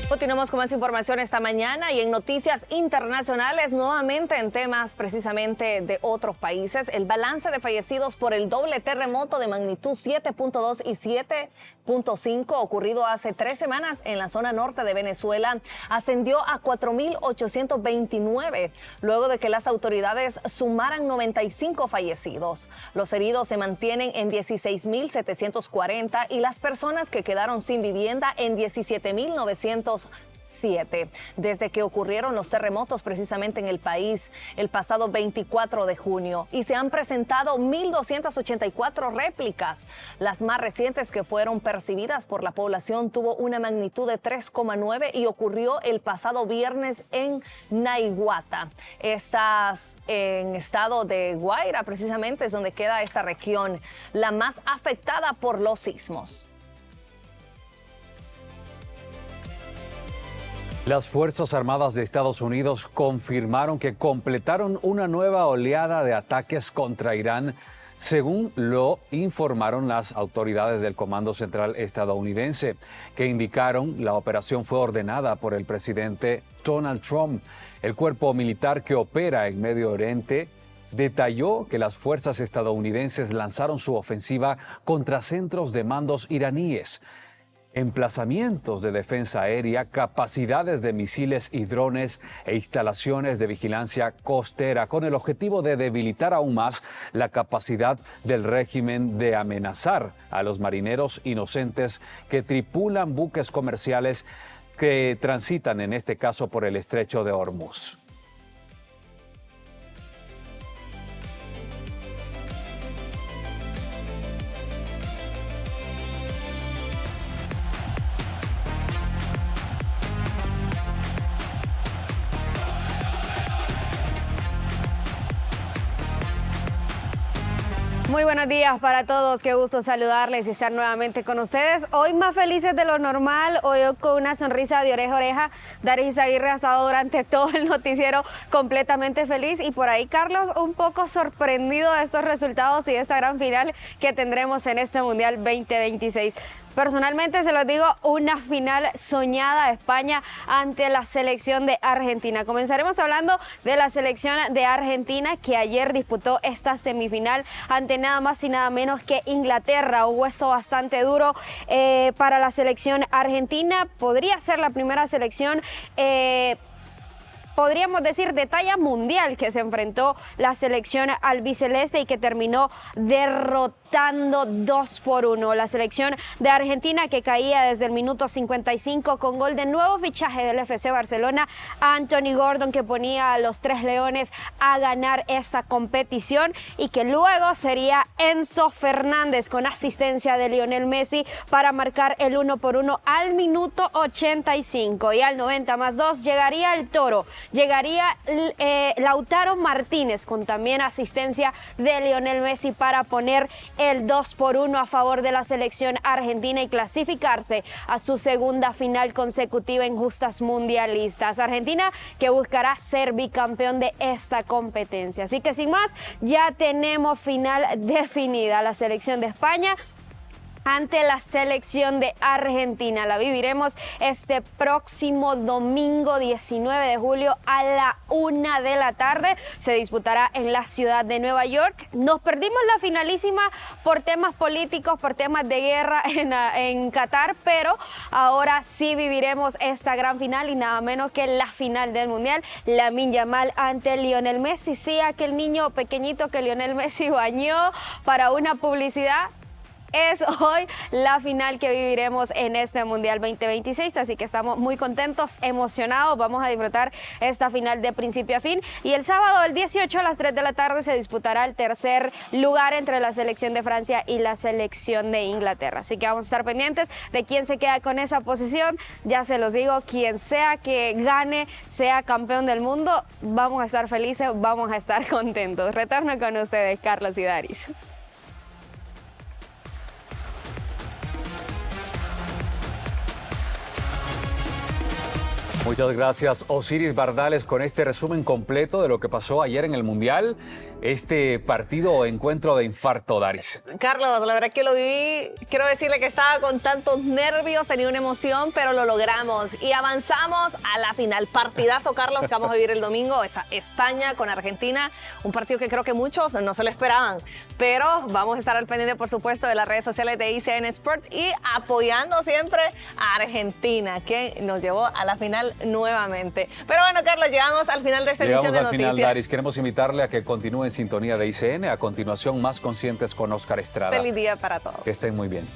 Speaker 2: Continuamos con más información esta mañana y en noticias internacionales, nuevamente en temas precisamente de otros países. El balance de fallecidos por el doble terremoto de magnitud 7.2 y 7.5 ocurrido hace 3 semanas en la zona norte de Venezuela ascendió a 4.829, luego de que las autoridades sumaran 95 fallecidos. Los heridos se mantienen en 16.740 y las personas que quedaron sin vivienda en 17.907. Desde que ocurrieron los terremotos precisamente en el país el pasado 24 de junio y se han presentado 1.284 réplicas. Las más recientes que fueron percibidas por la población tuvo una magnitud de 3,9 y ocurrió el pasado viernes en Naiguata. Estas en estado de Guaira precisamente es donde queda esta región, la más afectada por los sismos.
Speaker 1: Las Fuerzas Armadas de Estados Unidos confirmaron que completaron una nueva oleada de ataques contra Irán, según lo informaron las autoridades del Comando Central estadounidense, que indicaron la operación fue ordenada por el presidente Donald Trump. El cuerpo militar que opera en Medio Oriente detalló que las fuerzas estadounidenses lanzaron su ofensiva contra centros de mandos iraníes, emplazamientos de defensa aérea, capacidades de misiles y drones e instalaciones de vigilancia costera, con el objetivo de debilitar aún más la capacidad del régimen de amenazar a los marineros inocentes que tripulan buques comerciales que transitan, en este caso, por el estrecho de Hormuz.
Speaker 3: Muy buenos días para todos, qué gusto saludarles y estar nuevamente con ustedes. Hoy más felices de lo normal, hoy con una sonrisa de oreja a oreja. Daris Izaguirre ha estado durante todo el noticiero completamente feliz y por ahí Carlos un poco sorprendido de estos resultados y de esta gran final que tendremos en este Mundial 2026. Personalmente se los digo, una final soñada de España ante la selección de Argentina. Comenzaremos hablando de la selección de Argentina que ayer disputó esta semifinal ante nada más y nada menos que Inglaterra. Un hueso bastante duro para la selección argentina. Podría ser la primera selección podríamos decir de talla mundial que se enfrentó la selección albiceleste y que terminó derrotando 2-1. La selección de Argentina que caía desde el minuto 55 con gol de nuevo fichaje del FC Barcelona, Anthony Gordon, que ponía a los Tres Leones a ganar esta competición, y que luego sería Enzo Fernández con asistencia de Lionel Messi para marcar el 1-1 al minuto 85, y al 90+2 llegaría el Toro. Llegaría Lautaro Martínez con también asistencia de Lionel Messi para poner el 2-1 a favor de la selección argentina y clasificarse a su segunda final consecutiva en justas mundialistas. Argentina que buscará ser bicampeón de esta competencia. Así que sin más, ya tenemos final definida. La selección de España ante la selección de Argentina. La viviremos este próximo domingo 19 de julio a la 1 de la tarde. Se disputará en la ciudad de Nueva York. Nos perdimos la finalísima por temas políticos, por temas de guerra en Qatar, pero ahora sí viviremos esta gran final y nada menos que la final del Mundial. Lamine Yamal ante Lionel Messi. Sí, aquel niño pequeñito que Lionel Messi bañó para una publicidad. Es hoy la final que viviremos en este Mundial 2026, así que estamos muy contentos, emocionados. Vamos a disfrutar esta final de principio a fin. Y el sábado, el 18 a las 3 de la tarde, se disputará el tercer lugar entre la selección de Francia y la selección de Inglaterra. Así que vamos a estar pendientes de quién se queda con esa posición. Ya se los digo, quien sea que gane, sea campeón del mundo, vamos a estar felices, vamos a estar contentos. Retorno con ustedes, Carlos y Daris.
Speaker 1: Muchas gracias, Osiris Bardales, con este resumen completo de lo que pasó ayer en el Mundial. Este partido o encuentro de infarto, Daris.
Speaker 2: Carlos, la verdad que lo viví. Quiero decirle que estaba con tantos nervios, tenía una emoción, pero lo logramos. Y avanzamos a la final. Partidazo, Carlos, que vamos a vivir el domingo. Esa España con Argentina. Un partido que creo que muchos no se lo esperaban. Pero vamos a estar al pendiente, por supuesto, de las redes sociales de ICN Sport y apoyando siempre a Argentina, que nos llevó a la final nuevamente. Pero bueno, Carlos, llegamos al final de esta emisión de
Speaker 1: Llegamos al final,
Speaker 2: noticias.
Speaker 1: Daris. Queremos invitarle a que continúe en sintonía de ICN. A continuación, Más Conscientes con Oscar Estrada.
Speaker 2: Feliz día para todos.
Speaker 1: Que estén muy bien.